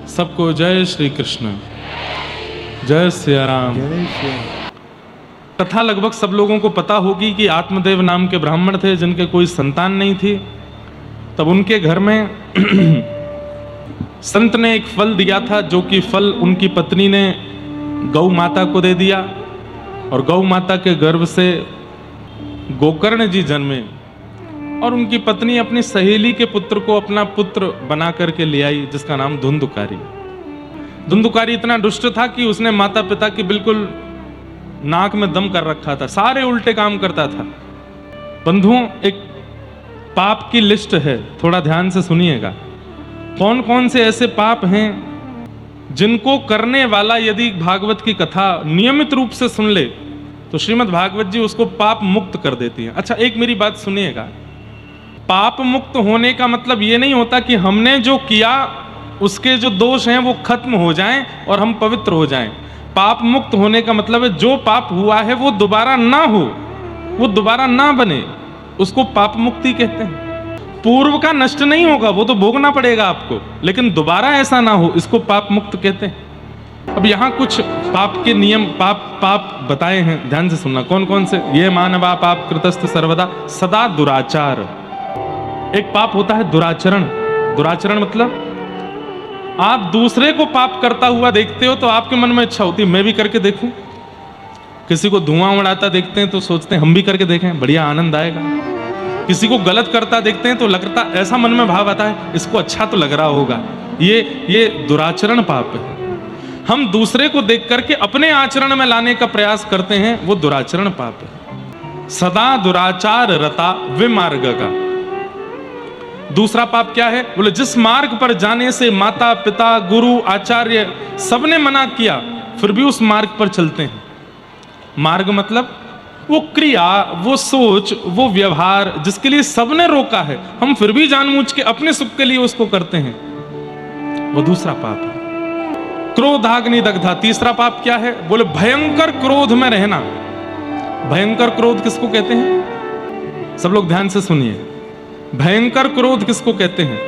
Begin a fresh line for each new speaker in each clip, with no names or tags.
सबको जय श्री कृष्ण, जय सिया राम। कथा लगभग सब लोगों को पता होगी कि आत्मदेव नाम के ब्राह्मण थे जिनके कोई संतान नहीं थी। तब उनके घर में संत ने एक फल दिया था, जो कि फल उनकी पत्नी ने गौ माता को दे दिया और गौ माता के गर्भ से गोकर्ण जी जन्मे और उनकी पत्नी अपनी सहेली के पुत्र को अपना पुत्र बना करके ले आई, जिसका नाम धुंधुकारी। धुंधुकारी इतना दुष्ट था कि उसने माता पिता की बिल्कुल नाक में दम कर रखा था, सारे उल्टे काम करता था। बंधुओं, एक पाप की लिस्ट है, थोड़ा ध्यान से सुनिएगा। कौन कौन से ऐसे पाप हैं जिनको करने वाला यदि भागवत की कथा नियमित रूप से सुन ले तो श्रीमद् भागवत जी उसको पाप मुक्त कर देती है। अच्छा, एक मेरी बात सुनिएगा। पाप मुक्त होने का मतलब ये नहीं होता कि हमने जो किया उसके जो दोष हैं वो खत्म हो जाएं और हम पवित्र हो जाएं। पाप मुक्त होने का मतलब है जो पाप हुआ है वो दोबारा ना हो, वो दोबारा ना बने, उसको पाप मुक्ति कहते हैं। पूर्व का नष्ट नहीं होगा, वो तो भोगना पड़ेगा आपको, लेकिन दोबारा ऐसा ना हो, इसको पाप मुक्त कहते हैं। अब यहाँ कुछ पाप के नियम पाप बताए हैं, ध्यान से सुनना। कौन कौन से? ये मानवा पाप कृतस्थ सर्वदा सदा दुराचार। एक पाप होता है दुराचरण। दुराचरण मतलब आप दूसरे को पाप करता हुआ देखते हो तो आपके मन में इच्छा होती है मैं भी करके देखूं। किसी को धुआं उड़ाता देखते हैं तो सोचते हैं हम भी करके देखें, बढ़िया आनंद आएगा। किसी को गलत करता देखते हैं तो लगता, ऐसा मन में भाव आता है इसको अच्छा तो लग रहा होगा। ये दुराचरण पाप है। हम दूसरे को देख करके अपने आचरण में लाने का प्रयास करते हैं, वो दुराचरण पाप है। सदा दुराचार रता विमार्ग का। दूसरा पाप क्या है? बोले जिस मार्ग पर जाने से माता पिता गुरु आचार्य सबने मना किया फिर भी उस मार्ग पर चलते हैं। मार्ग मतलब वो क्रिया, वो सोच, वो व्यवहार जिसके लिए सबने रोका है, हम फिर भी जानबूझ के अपने सुख के लिए उसको करते हैं, वो दूसरा पाप है। क्रोधाग्नि दग्धा। तीसरा पाप क्या है? बोले भयंकर क्रोध में रहना। भयंकर क्रोध किसको कहते हैं? सब लोग ध्यान से सुनिए। भयंकर क्रोध किसको कहते हैं?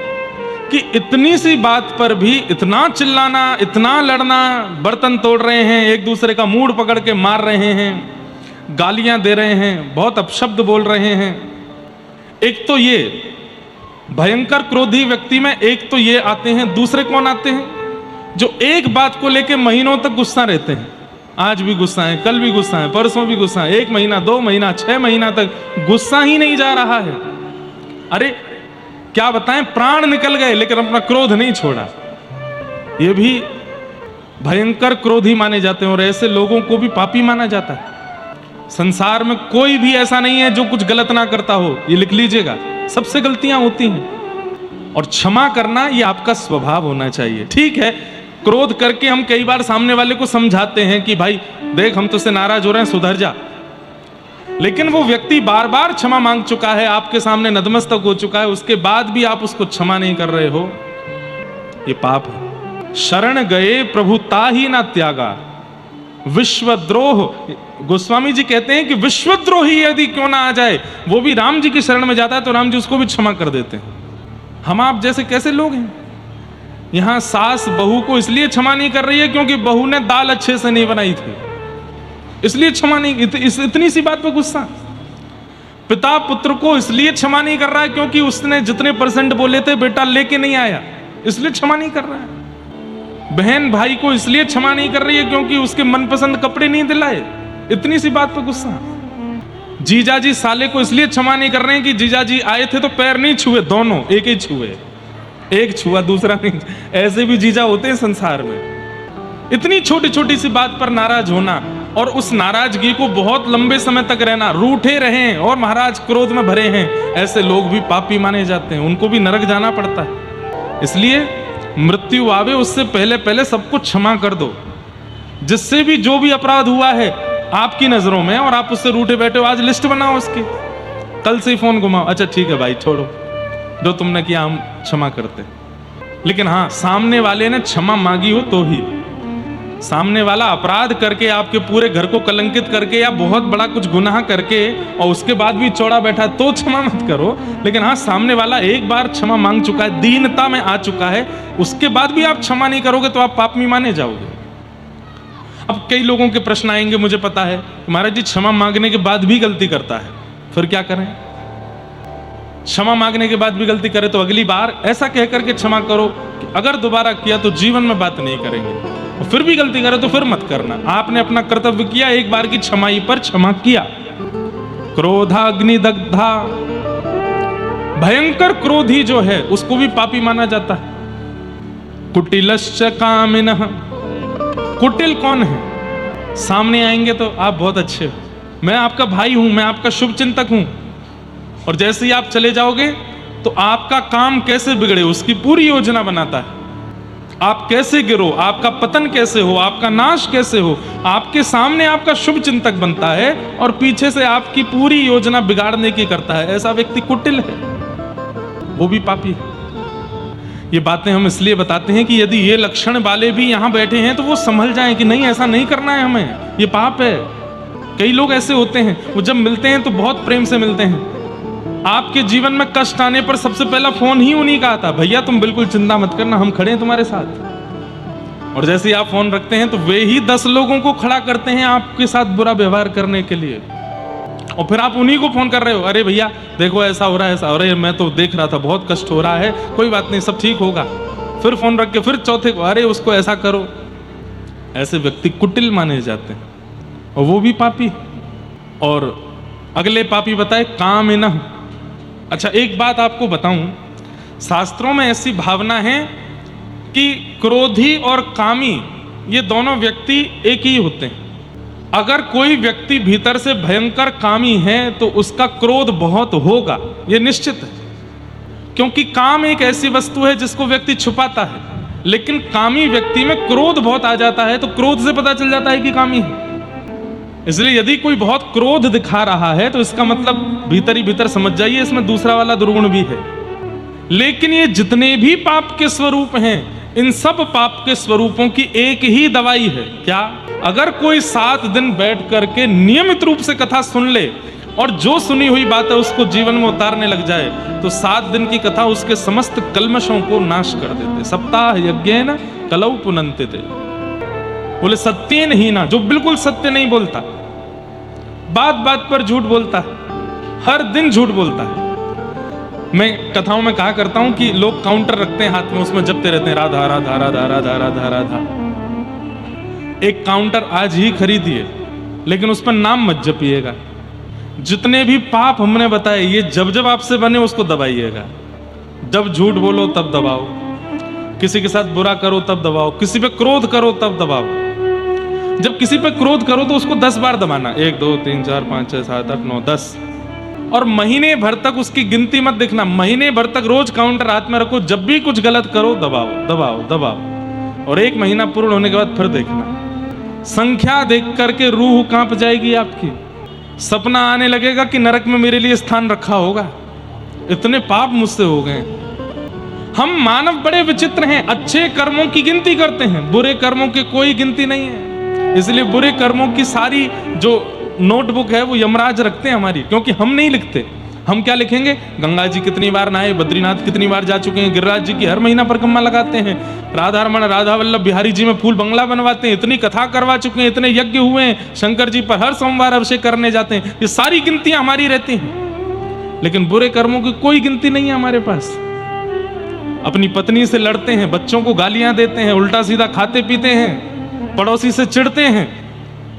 कि इतनी सी बात पर भी इतना चिल्लाना, इतना लड़ना, बर्तन तोड़ रहे हैं, एक दूसरे का मूड पकड़ के मार रहे हैं, गालियां दे रहे हैं, बहुत अपशब्द बोल रहे हैं। एक तो ये भयंकर क्रोधी व्यक्ति में एक तो ये आते हैं। दूसरे कौन आते हैं? जो एक बात को लेके महीनों तक गुस्सा रहते हैं। आज भी गुस्सा है, कल भी गुस्सा है, परसों भी गुस्सा है, 1 महीना 2 महीना 6 महीना तक गुस्सा ही नहीं जा रहा है। अरे क्या बताएं, प्राण निकल गए लेकिन अपना क्रोध नहीं छोड़ा। ये भी भयंकर क्रोधी माने जाते हैं और ऐसे लोगों को भी पापी माना जाता है। संसार में कोई भी ऐसा नहीं है जो कुछ गलत ना करता हो, ये लिख लीजिएगा। सबसे गलतियां होती हैं और क्षमा करना ये आपका स्वभाव होना चाहिए। ठीक है, क्रोध करके हम कई बार सामने वाले को समझाते हैं कि भाई देख हम तुझसे नाराज हो रहे हैं, सुधर जा। लेकिन वो व्यक्ति बार बार क्षमा मांग चुका है, आपके सामने नतमस्तक हो चुका है, उसके बाद भी आप उसको क्षमा नहीं कर रहे हो, ये पाप है। शरण गए प्रभु ताहि ना त्यागा। विश्वद्रोह। गोस्वामी जी कहते हैं कि विश्वद्रोही यदि क्यों ना आ जाए, वो भी राम जी की शरण में जाता है तो राम जी उसको भी क्षमा कर देते हैं। हम आप जैसे कैसे लोग हैं? यहां सास बहू को इसलिए क्षमा नहीं कर रही है क्योंकि बहू ने दाल अच्छे से नहीं बनाई थी, इसलिए क्षमा नहीं। इतनी सी बात पे गुस्सा। पिता पुत्र को इसलिए क्षमा नहीं कर रहा है क्योंकि उसने जितने % बोले थे बेटा लेके नहीं आया, इसलिए क्षमा नहीं कर रहा है। बहन भाई को इसलिए क्षमा नहीं कर रही है क्योंकि उसके मनपसंद कपड़े नहीं दिलाए, इतनी सी बात पे गुस्सा। जीजाजी साले को इसलिए क्षमा नहीं कर रहे हैं कि जीजाजी आए थे तो पैर नहीं छुए, दोनों एक ही छुए, एक छुआ दूसरा नहीं। ऐसे भी जीजा होते हैं संसार में। इतनी छोटी छोटी सी बात पर नाराज होना और उस नाराजगी को बहुत लंबे समय तक रहना, रूठे रहें और महाराज क्रोध में भरे हैं, ऐसे लोग भी पापी माने जाते हैं, उनको भी नरक जाना पड़ता है। इसलिए मृत्यु आवे उससे पहले पहले सबको क्षमा कर दो। जिससे भी जो भी अपराध हुआ है आपकी नजरों में और आप उससे रूठे बैठे हो, आज लिस्ट बनाओ उसकी, कल से ही फोन घुमाओ, अच्छा ठीक है भाई छोड़ो, जो तुमने किया हम क्षमा करते। लेकिन हाँ, सामने वाले ने क्षमा मांगी हो तो ही। सामने वाला अपराध करके, आपके पूरे घर को कलंकित करके, या बहुत बड़ा कुछ गुनाह करके और उसके बाद भी चौड़ा बैठा तो क्षमा मत करो। लेकिन हाँ, सामने वाला एक बार क्षमा मांग चुका है, दीनता में आ चुका है, उसके बाद भी आप क्षमा नहीं करोगे तो आप पापी माने जाओगे। अब कई लोगों के प्रश्न आएंगे, मुझे पता है, महाराज जी क्षमा मांगने के बाद भी गलती करता है, फिर क्या करें? क्षमा मांगने के बाद भी गलती करे तो अगली बार ऐसा कह करके क्षमा करो कि अगर दोबारा किया तो जीवन में बात नहीं करेंगे, और फिर भी गलती करे तो फिर मत करना। आपने अपना कर्तव्य किया, एक बार की क्षमाई पर क्षमा किया। क्रोधाग्नि दग्धा, भयंकर क्रोधी जो है उसको भी पापी माना जाता है। कुटिलश्च कामिनः, कुटिल कौन है? सामने आएंगे तो आप बहुत अच्छे हो, मैं आपका भाई हूं, मैं आपका शुभ चिंतक हूं, और जैसे ही आप चले जाओगे तो आपका काम कैसे बिगड़े उसकी पूरी योजना बनाता है। आप कैसे गिरो, आपका पतन कैसे हो, आपका नाश कैसे हो, आपके सामने आपका शुभ चिंतक बनता है और पीछे से आपकी पूरी योजना बिगाड़ने की करता है। ऐसा व्यक्ति कुटिल है, वो भी पापी है। ये बातें हम इसलिए बताते हैं कि यदि ये लक्षण वाले भी यहां बैठे हैं तो वो संभल जाएं कि नहीं, ऐसा नहीं करना है हमें, ये पाप है। कई लोग ऐसे होते हैं, वो जब मिलते हैं तो बहुत प्रेम से मिलते हैं। आपके जीवन में कष्ट आने पर सबसे पहला फोन ही उन्हीं का आता, भैया तुम बिल्कुल चिंता मत करना, हम खड़े हैं तुम्हारे साथ। और जैसे ही आप फोन रखते हैं तो वे ही 10 लोगों को खड़ा करते हैं आपके साथ बुरा व्यवहार करने के लिए, और फिर आप उन्हीं को फोन कर रहे हो, अरे भैया देखो ऐसा हो रहा है, ऐसा हो रहा है, मैं तो देख रहा था, बहुत कष्ट हो रहा है, कोई बात नहीं, सब ठीक होगा। फिर फोन रख के फिर चौथे को, अरे उसको ऐसा करो। ऐसे व्यक्ति कुटिल माने जाते हैं, और वो भी पापी। और अगले पापी बताए कामिनः। अच्छा, एक बात आपको बताऊं, शास्त्रों में ऐसी भावना है कि क्रोधी और कामी ये दोनों व्यक्ति एक ही होते हैं। अगर कोई व्यक्ति भीतर से भयंकर कामी है तो उसका क्रोध बहुत होगा, ये निश्चित है, क्योंकि काम एक ऐसी वस्तु है जिसको व्यक्ति छुपाता है, लेकिन कामी व्यक्ति में क्रोध बहुत आ जाता है, तो क्रोध से पता चल जाता है कि कामी है। इसलिए यदि कोई बहुत क्रोध दिखा रहा है तो इसका मतलब भीतर ही भीतर समझ जाइए इसमें दूसरा वाला दुर्गुण भी है। लेकिन ये जितने भी पाप के स्वरूप हैं, इन सब पाप के स्वरूपों की एक ही दवाई है, क्या? अगर कोई 7 दिन बैठ करके नियमित रूप से कथा सुन ले और जो सुनी हुई बात है उसको जीवन में उतारने लग जाए तो 7 दिन की कथा उसके समस्त कल्मशों को नाश कर देते। सप्ताह यज्ञेन कलौ पुनन्तिते। बोले सत्येन ही ना, जो बिल्कुल सत्य नहीं बोलता, बात बात पर झूठ बोलता है, हर दिन झूठ बोलता है। मैं कथाओं में कहा करता हूं कि लोग काउंटर रखते हैं हाथ में, उसमें जपते रहते हैं राधा राधा राधा राधा राधा राधा। एक काउंटर आज ही खरीदिए, लेकिन उस पर नाम मत जपिएगा। जितने भी पाप हमने बताए ये जब जब आपसे बने उसको दबाइएगा। जब झूठ बोलो तब दबाओ, किसी के साथ बुरा करो तब दबाओ, किसी पे क्रोध करो तब दबाओ। जब किसी पे क्रोध करो तो उसको 10 बार दबाना, 1 2 3 4 5 6 7 8 9 10, और महीने भर तक उसकी गिनती मत देखना। महीने भर तक रोज काउंटर हाथ में रखो, जब भी कुछ गलत करो दबाओ दबाओ दबाओ, और 1 महीना पूर्ण होने के बाद फिर देखना। संख्या देख करके रूह कांप जाएगी आपकी, सपना आने लगेगा कि नरक में मेरे लिए स्थान रखा होगा। इतने पाप मुझसे हो गए। हम मानव बड़े विचित्र हैं, अच्छे कर्मों की गिनती करते हैं, बुरे कर्मों की कोई गिनती नहीं है। इसलिए बुरे कर्मों की सारी जो नोटबुक है वो यमराज रखते हैं हमारी, क्योंकि हम नहीं लिखते। हम क्या लिखेंगे? गंगा जी कितनी बार नहाए, बद्रीनाथ कितनी बार जा चुके हैं, गिरिराज जी की हर महीना परिक्रमा लगाते हैं, राधा रमण राधा वल्लभ बिहारी जी में फूल बंगला बनवाते हैं, इतनी कथा करवा चुके हैं, इतने यज्ञ हुए हैं, शंकर जी पर हर सोमवार अभिषेक करने जाते हैं। ये सारी गिनतियां हमारी रहती हैं, लेकिन बुरे कर्मों की कोई गिनती नहीं है हमारे पास। अपनी पत्नी से लड़ते हैं, बच्चों को गालियां देते हैं, उल्टा सीधा खाते पीते हैं, पड़ोसी से चिढ़ते हैं,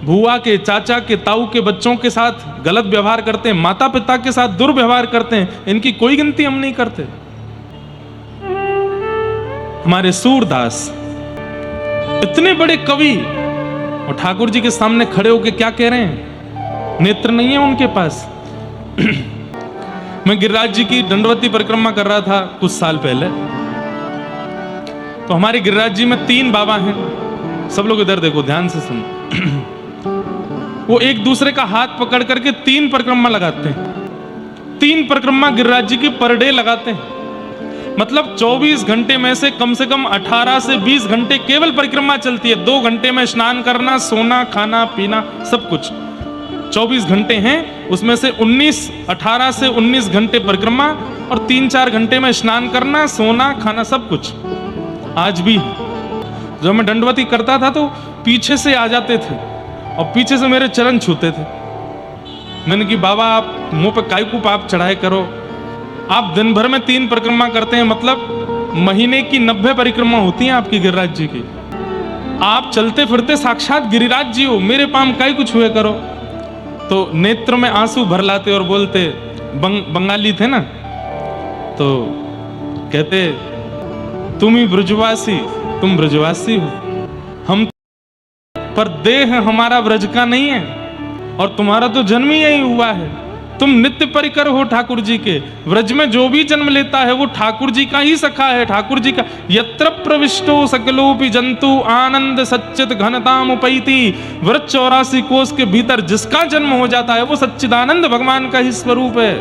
बुआ के, चाचा के, ताऊ के बच्चों के साथ गलत व्यवहार करते हैं, माता पिता के साथ दुर्व्यवहार करते हैं, इनकी कोई गिनती हम नहीं करते। हमारे सूरदास इतने बड़े कवि और ठाकुर जी के सामने खड़े होकर क्या कह रहे हैं? नेत्र नहीं है उनके पास। मैं गिरिराज जी की दंडवती परिक्रमा कर रहा था कुछ साल पहले, तो हमारे गिरिराज जी में 3 बाबा हैं। सब लोग इधर देखो, ध्यान से सुनो। वो एक दूसरे का हाथ पकड़ करके 3 परिक्रमा लगाते हैं। 3 परिक्रमा गिरिराज जी की पर डे लगाते हैं। मतलब 24 घंटे में से कम 18 से 20 घंटे केवल परिक्रमा चलती है। 2 घंटे में स्नान करना, सोना, खाना पीना सब कुछ। 24 घंटे हैं, उसमें से 18 से 19 घंटे परिक्रमा और 3-4 घंटे में स्नान करना, सोना, खाना सब कुछ। आज भी जब मैं दंडवती करता था तो पीछे से आ जाते थे और पीछे से मेरे चरण छूते थे। मैंने कि बाबा आप मुंह पे काय को पाप चढ़ाए करो, आप दिन भर में 3 परिक्रमा करते हैं, मतलब महीने की 90 परिक्रमा होती हैं आपकी गिरिराज जी की। आप चलते फिरते साक्षात गिरिराज जी हो, मेरे पाम काय कुछ हुए करो। तो नेत्र में आंसू भर लाते और बोलते, बंगाली थे ना, तो कहते तुम ही ब्रजवासी, तुम ब्रजवासी हो, हम पर देह हमारा ब्रज का नहीं है और तुम्हारा तो जन्म ही यही हुआ है। तुम नित्य परिकर हो ठाकुर जी के। व्रज में जो भी जन्म लेता है वो ठाकुर जी का ही सखा है, ठाकुर जी का। यत्र प्रविष्टो सकलोपि जंतु आनंद सच्चित घनताम उपैति। व्रज 84 कोष के भीतर जिसका जन्म हो जाता है वो सच्चिदानंद भगवान का ही स्वरूप है।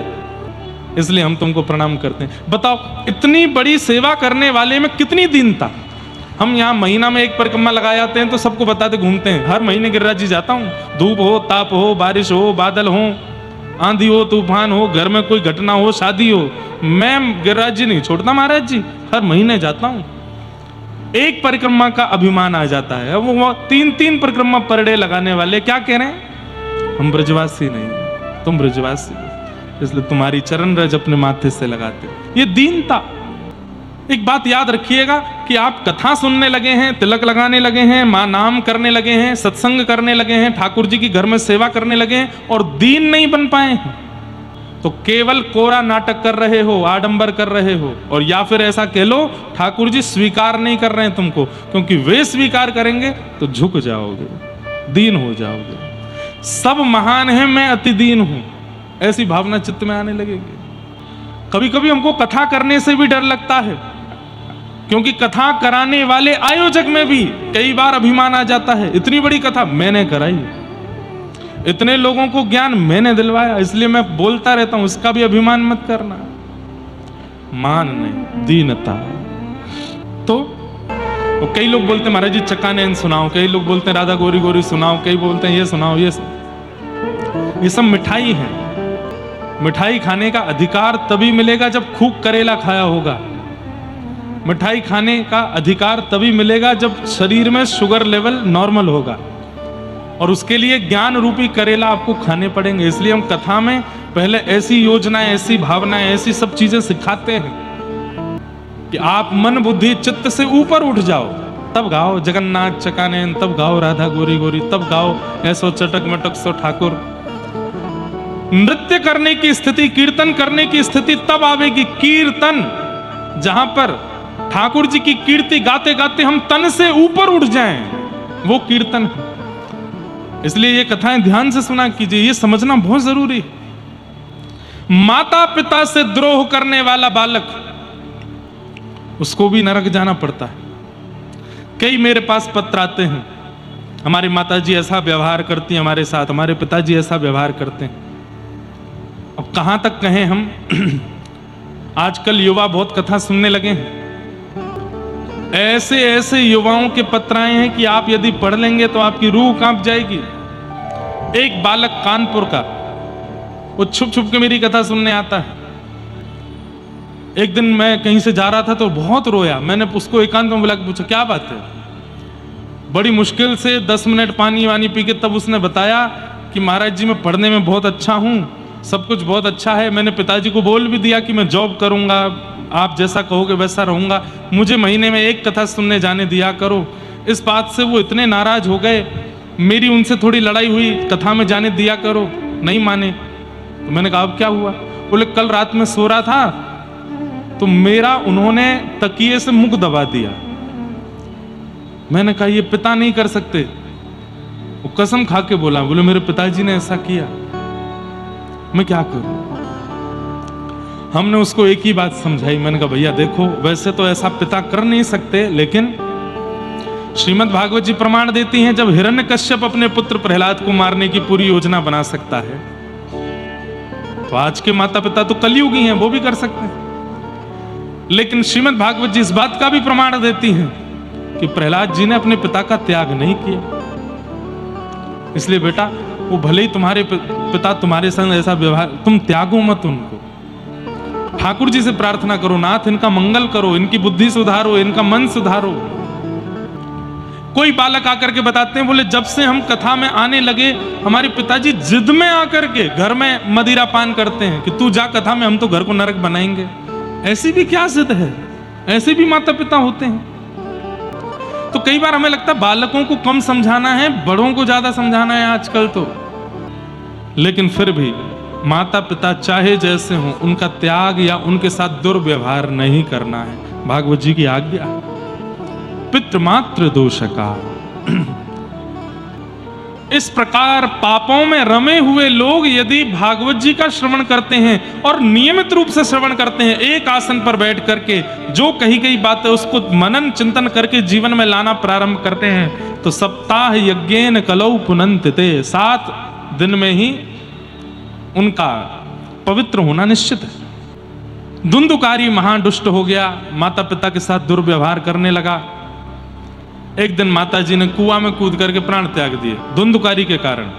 इसलिए हम तुमको प्रणाम करते हैं। बताओ इतनी बड़ी सेवा करने वाले में कितनी दीनता। हम यहाँ महीना में एक परिक्रमा लगा जाते हैं तो सबको बताते घूमते हैं, हर महीने गिरिराज जी जाता हूँ। धूप हो, ताप हो, बारिश हो, बादल हो, आंधी हो, तूफान हो, घर में कोई घटना हो, शादी हो, मैं गिरिराज जी नहीं छोड़ता महाराज जी, हर महीने जाता हूँ। एक परिक्रमा का अभिमान आ जाता है। वो 3-3 परिक्रमा पर डे लगाने वाले क्या कह रहे हैं, हम ब्रजवासी नहीं, तुम ब्रजवासी, इसलिए तुम्हारी चरण रज अपने माथे से लगाते। ये दीनता। एक बात याद रखिएगा कि आप कथा सुनने लगे हैं, तिलक लगाने लगे हैं, मां नाम करने लगे हैं, सत्संग करने लगे हैं, ठाकुर जी की घर में सेवा करने लगे हैं और दीन नहीं बन पाए हैं, तो केवल कोरा नाटक कर रहे हो, आडंबर कर रहे हो। और या फिर ऐसा कह लो ठाकुर जी स्वीकार नहीं कर रहे हैं तुमको, क्योंकि वे स्वीकार करेंगे तो झुक जाओगे, दीन हो जाओगे। सब महान है, मैं अति दीन हूं, ऐसी भावना चित्त में आने लगेगी। कभी कभी हमको कथा करने से भी डर लगता है, क्योंकि कथा कराने वाले आयोजक में भी कई बार अभिमान आ जाता है। इतनी बड़ी कथा मैंने कराई, इतने लोगों को ज्ञान मैंने दिलवाया, इसलिए मैं बोलता रहता हूं, उसका भी अभिमान मत करना। मान नहीं, दीनता। तो कई लोग बोलते हैं महाराज जी चकानैन सुनाओ, कई लोग बोलते हैं राधा गोरी गोरी सुनाओ, कई बोलते हैं ये सुनाओ, ये सब मिठाई है। मिठाई खाने का अधिकार तभी मिलेगा जब खूब करेला खाया होगा। मिठाई खाने का अधिकार तभी मिलेगा जब शरीर में शुगर लेवल नॉर्मल होगा, और उसके लिए ज्ञान रूपी करेला आपको खाने पड़ेंगे। इसलिए हम कथा में पहले ऐसी योजनाएं, ऐसी भावनाएं, ऐसी सब चीजें सिखाते हैं कि आप मन बुद्धि चित्त से ऊपर उठ जाओ, तब गाओ जगन्नाथ चकानैन, तब गाओ राधा गोरी गोरी, तब गाओ ऐसो चटक मटक सो ठाकुर। नृत्य करने की स्थिति, कीर्तन करने की स्थिति तब आवेगी। कीर्तन जहां पर ठाकुर जी की कीर्ति गाते गाते हम तन से ऊपर उठ जाएं, वो कीर्तन है। इसलिए ये कथाएं ध्यान से सुना कीजिए, ये समझना बहुत जरूरी है। माता पिता से द्रोह करने वाला बालक, उसको भी नरक जाना पड़ता है। कई मेरे पास पत्र आते हैं, हमारी माताजी ऐसा व्यवहार करती हैं हमारे साथ, हमारे पिताजी ऐसा व्यवहार करते हैं। अब कहां तक कहें हम। आजकल युवा बहुत कथा सुनने लगे हैं। ऐसे ऐसे युवाओं के पत्र आए हैं कि आप यदि पढ़ लेंगे तो आपकी रूह कांप जाएगी। एक बालक कानपुर का, वो छुप छुप के मेरी कथा सुनने आता है। एक दिन मैं कहीं से जा रहा था तो बहुत रोया। मैंने उसको एकांत में बुला के पूछा क्या बात है। बड़ी मुश्किल से 10 मिनट पानी वानी पी के तब उसने बताया कि महाराज जी मैं पढ़ने में बहुत अच्छा हूँ, सब कुछ बहुत अच्छा है। मैंने पिताजी को बोल भी दिया कि मैं जॉब करूँगा, आप जैसा कहोगे वैसा रहूँगा, मुझे महीने में एक कथा सुनने जाने दिया करो। इस बात से वो इतने नाराज हो गए, मेरी उनसे थोड़ी लड़ाई हुई, कथा में जाने दिया करो, नहीं माने। तो मैंने कहा अब क्या हुआ। बोले कल रात में सो रहा था तो मेरा उन्होंने तकिए से मुख दबा दिया। मैंने कहा ये पिता नहीं कर सकते। वो कसम खा के बोला, बोले मेरे पिताजी ने ऐसा किया, मैं क्या करूं। हमने उसको एक ही बात समझाई। मैंने कहा भैया देखो, वैसे तो ऐसा पिता कर नहीं सकते, लेकिन श्रीमद् भागवत जी प्रमाण देती हैं जब हिरण्यकश्यप अपने पुत्र प्रहलाद को मारने की पूरी योजना बना सकता है, तो आज के माता पिता तो कलयुगी हैं, वो भी कर सकते हैं। लेकिन श्रीमद् भागवत जी इस बात का भी प्रमाण देती हैं कि प्रहलाद जी ने अपने पिता का त्याग नहीं किया। इसलिए बेटा, वो भले ही तुम्हारे पिता तुम्हारे संग ऐसा व्यवहार, तुम त्यागो मत उनको। ठाकुर जी से प्रार्थना करो, नाथ इनका मंगल करो, इनकी बुद्धि सुधारो, इनका मन सुधारो। कोई बालक आकर के बताते हैं, बोले जब से हम कथा में आने लगे हमारे पिताजी जिद में आकर के घर में मदिरा पान करते हैं कि तू जा कथा में, हम तो घर को नरक बनाएंगे। ऐसी भी क्या जिद है? ऐसे भी माता पिता होते हैं। तो कई बार हमें लगता है बालकों को कम समझाना है, बड़ों को ज्यादा समझाना है आजकल तो। लेकिन फिर भी माता पिता चाहे जैसे हों, उनका त्याग या उनके साथ दुर्व्यवहार नहीं करना है। भागवत जी की आज्ञा, पितृमातृ दोष का। इस प्रकार पापों में रमे हुए लोग यदि भागवत जी का श्रवण करते हैं और नियमित रूप से श्रवण करते हैं, एक आसन पर बैठ करके जो कही गई बातें उसको मनन चिंतन करके जीवन में लाना प्रारंभ करते हैं, तो सप्ताह यज्ञेन कलौ पुनन्तिते, 7 दिन में ही उनका पवित्र होना निश्चित है। धुंधुकारी महादुष्ट हो गया, माता पिता के साथ दुर्व्यवहार करने लगा। एक दिन माता जी ने कुआं में कूद करके प्राण त्याग दिए धुंधुकारी के कारण,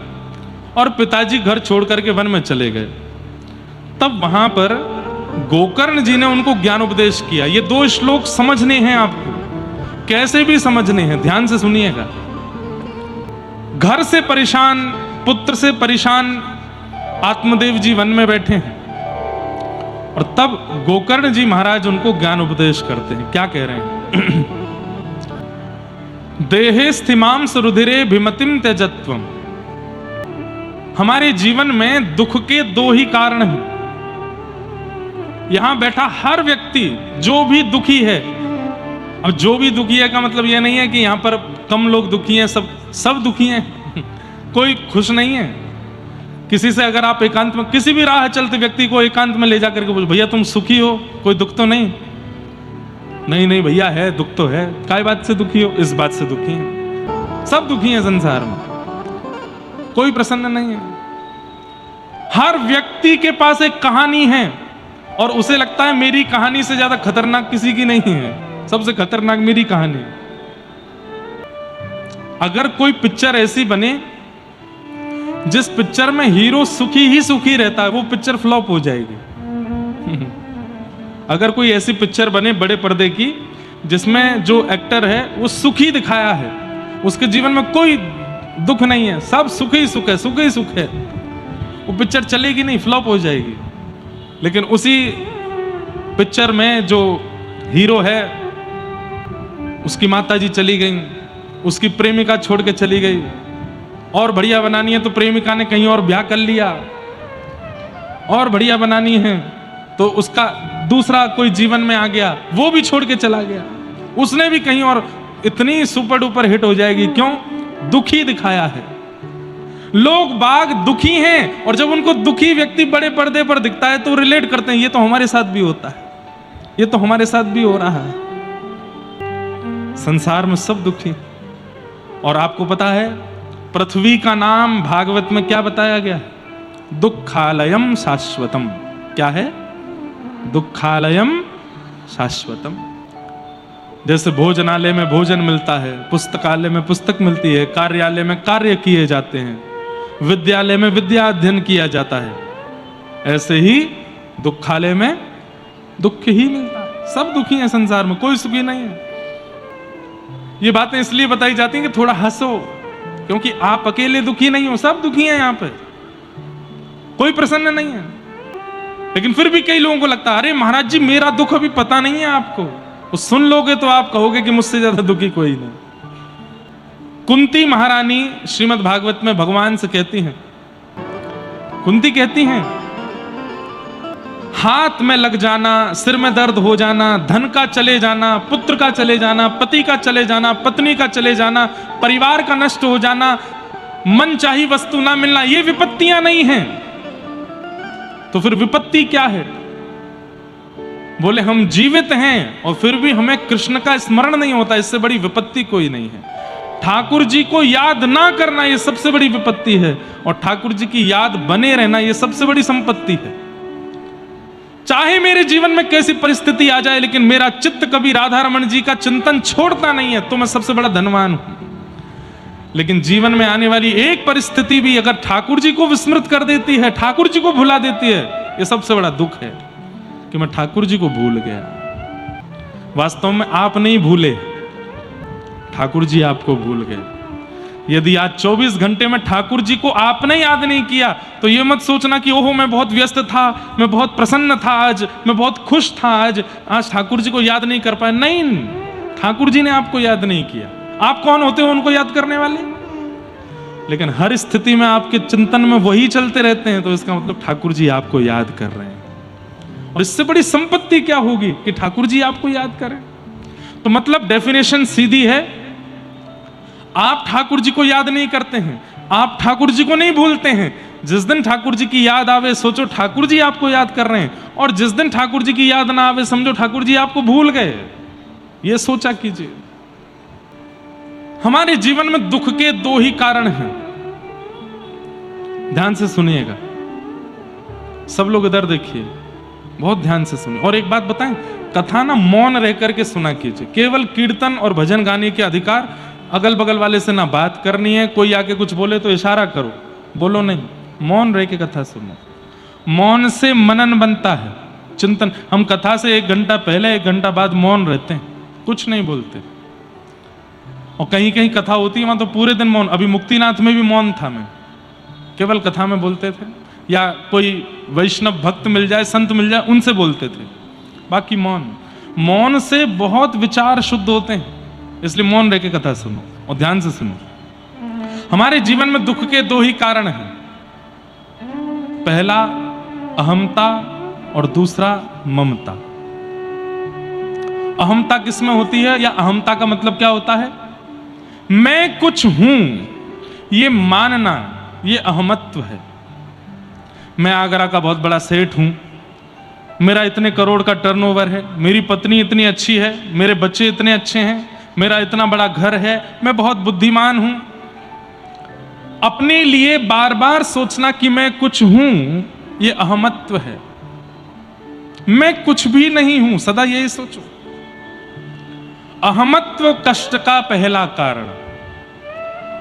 और पिताजी घर छोड़ करके वन में चले गए। तब वहां पर गोकर्ण जी ने उनको ज्ञान उपदेश किया। ये 2 श्लोक समझने हैं आपको, कैसे भी समझने हैं, ध्यान से सुनिएगा। घर से परेशान, पुत्र से परेशान आत्मदेव जी वन में बैठे हैं, और तब गोकर्ण जी महाराज उनको ज्ञान उपदेश करते हैं। क्या कह रहे हैं? देहे स्थिमांस रुधिरे भिमतिम त्यजत्वम। हमारे जीवन में दुख के 2 ही कारण हैं। यहां बैठा हर व्यक्ति जो भी दुखी है, अब जो भी दुखी है का मतलब यह नहीं है कि यहां पर कम लोग दुखी हैं, सब दुखी हैं। कोई खुश नहीं है। किसी से अगर आप एकांत में, किसी भी राह चलते व्यक्ति को एकांत में ले जाकर के बोल, भैया तुम सुखी हो, कोई दुख तो नहीं? नहीं भैया है, दुख तो है। काय बात से दुखी हो? इस बात से दुखी है। सब दुखी हैं संसार में, कोई प्रसन्न नहीं है। हर व्यक्ति के पास एक कहानी है और उसे लगता है मेरी कहानी से ज्यादा खतरनाक किसी की नहीं है। सबसे खतरनाक मेरी कहानी। अगर कोई पिक्चर ऐसी बने जिस पिक्चर में हीरो सुखी ही सुखी रहता है, वो पिक्चर फ्लॉप हो जाएगी। अगर कोई ऐसी पिक्चर बने बड़े पर्दे की जिसमें जो एक्टर है वो सुखी दिखाया है, उसके जीवन में कोई दुख नहीं है, सब सुख ही सुख है, सुख ही सुख है, वो पिक्चर चलेगी नहीं, फ्लॉप हो जाएगी। लेकिन उसी पिक्चर में जो हीरो है, उसकी माता जी चली गई, उसकी प्रेमिका छोड़ के चली गई, और बढ़िया बनानी है तो प्रेमिका ने कहीं और ब्याह कर लिया, और बढ़िया बनानी है तो उसका दूसरा कोई जीवन में आ गया, वो भी छोड़ के चला गया, उसने भी कहीं और। इतनी सुपर डुपर हिट हो जाएगी, क्यों? दुखी दिखाया है। लोग बाग दुखी हैं, और जब उनको दुखी व्यक्ति बड़े पर्दे पर दिखता है तो रिलेट करते हैं, ये तो हमारे साथ भी होता है, ये तो हमारे साथ भी हो रहा है। संसार में सब दुखी। और आपको पता है पृथ्वी का नाम भागवत में क्या बताया गया? दुखालयम शाश्वतम। क्या है? दुखालयम शाश्वतम। जैसे भोजनालय में भोजन मिलता है, पुस्तकालय में पुस्तक मिलती है, कार्यालय में कार्य किए जाते हैं, विद्यालय में विद्या अध्ययन किया जाता है, ऐसे ही दुखालय में दुख ही मिलता है। सब दुखी हैं संसार में, कोई सुखी नहीं है। ये बातें इसलिए बताई जाती हैं कि थोड़ा हंसो, क्योंकि आप अकेले दुखी नहीं हो, सब दुखी हैं यहां पे, कोई प्रसन्न नहीं है। लेकिन फिर भी कई लोगों को लगता है अरे महाराज जी मेरा दुख अभी पता नहीं है आपको, वो सुन लोगे तो आप कहोगे कि मुझसे ज्यादा दुखी कोई नहीं। कुंती महारानी श्रीमद् भागवत में भगवान से कहती हैं, कुंती कहती हैं, हाथ में लग जाना, सिर में दर्द हो जाना, धन का चले जाना, पुत्र का चले जाना, पति का चले जाना, पत्नी का चले जाना, परिवार का नष्ट हो जाना, मन चाही वस्तु ना मिलना, ये विपत्तियां नहीं हैं। तो फिर विपत्ति क्या है? बोले हम जीवित हैं और फिर भी हमें कृष्ण का स्मरण नहीं होता, इससे बड़ी विपत्ति कोई नहीं है। ठाकुर जी को याद ना करना ये सबसे बड़ी विपत्ति है, और ठाकुर जी की याद बने रहना ये सबसे बड़ी संपत्ति है। चाहे मेरे जीवन में कैसी परिस्थिति आ जाए, लेकिन मेरा चित्त कभी राधा रमन जी का चिंतन छोड़ता नहीं है, तो मैं सबसे बड़ा धनवान हूं। लेकिन जीवन में आने वाली एक परिस्थिति भी अगर ठाकुर जी को विस्मृत कर देती है, ठाकुर जी को भुला देती है, ये सबसे बड़ा दुख है कि मैं ठाकुर जी को भूल गया। वास्तव में आप नहीं भूले, ठाकुर जी आपको भूल गए। यदि आज 24 घंटे में ठाकुर जी को आपने याद नहीं किया, तो ये मत सोचना कि ओहो मैं बहुत व्यस्त था, मैं बहुत प्रसन्न था आज, मैं बहुत खुश था आज ठाकुर जी को याद नहीं कर पाया। नहीं, ठाकुर जी ने आपको याद नहीं किया। आप कौन होते हो उनको याद करने वाले? लेकिन हर स्थिति में आपके चिंतन में वही चलते रहते हैं, तो इसका मतलब ठाकुर जी आपको याद कर रहे हैं। और इससे बड़ी संपत्ति क्या होगी कि ठाकुर जी आपको याद करें। तो मतलब डेफिनेशन सीधी है, आप ठाकुर जी को याद नहीं करते हैं, आप ठाकुर जी को नहीं भूलते हैं। जिस दिन ठाकुर जी की याद आवे, सोचो ठाकुर जी आपको याद कर रहे हैं, और जिस दिन ठाकुर जी की याद ना आवे, समझो ठाकुर जी आपको भूल गए। ये सोचा कीजिए। हमारे जीवन में दुख के दो ही कारण हैं, ध्यान से सुनिएगा। सब लोग इधर देखिए, बहुत ध्यान से सुनिए। और एक बात बताएं, कथा ना मौन रह करके सुना कीजिए। केवल कीर्तन और भजन गाने के अधिकार, अगल बगल वाले से ना बात करनी है, कोई आके कुछ बोले तो इशारा करो, बोलो नहीं, मौन रह के कथा सुनो। मौन से मनन बनता है, चिंतन। हम कथा से 1 घंटा पहले 1 घंटा बाद मौन रहते हैं, कुछ नहीं बोलते। और कहीं कहीं कथा होती है वहां तो पूरे दिन मौन। अभी मुक्तिनाथ में भी मौन था, मैं केवल कथा में बोलते थे, या कोई वैष्णव भक्त मिल जाए, संत मिल जाए, उनसे बोलते थे, बाकी मौन। मौन से बहुत विचार शुद्ध होते हैं, इसलिए मौन रह के कथा सुनो और ध्यान से सुनो। हमारे जीवन में दुख के 2 ही कारण हैं, पहला अहमता और दूसरा ममता। अहमता किसमें होती है, या अहमता का मतलब क्या होता है? मैं कुछ हूं, ये मानना, ये अहमत्व है। मैं आगरा का बहुत बड़ा सेठ हूं, मेरा इतने करोड़ का टर्नओवर है, मेरी पत्नी इतनी अच्छी है, मेरे बच्चे इतने अच्छे हैं, मेरा इतना बड़ा घर है, मैं बहुत बुद्धिमान हूं। अपने लिए बार बार सोचना कि मैं कुछ हूं, यह अहमत्व है। मैं कुछ भी नहीं हूं, सदा यही सोचो। अहमत्व कष्ट का पहला कारण,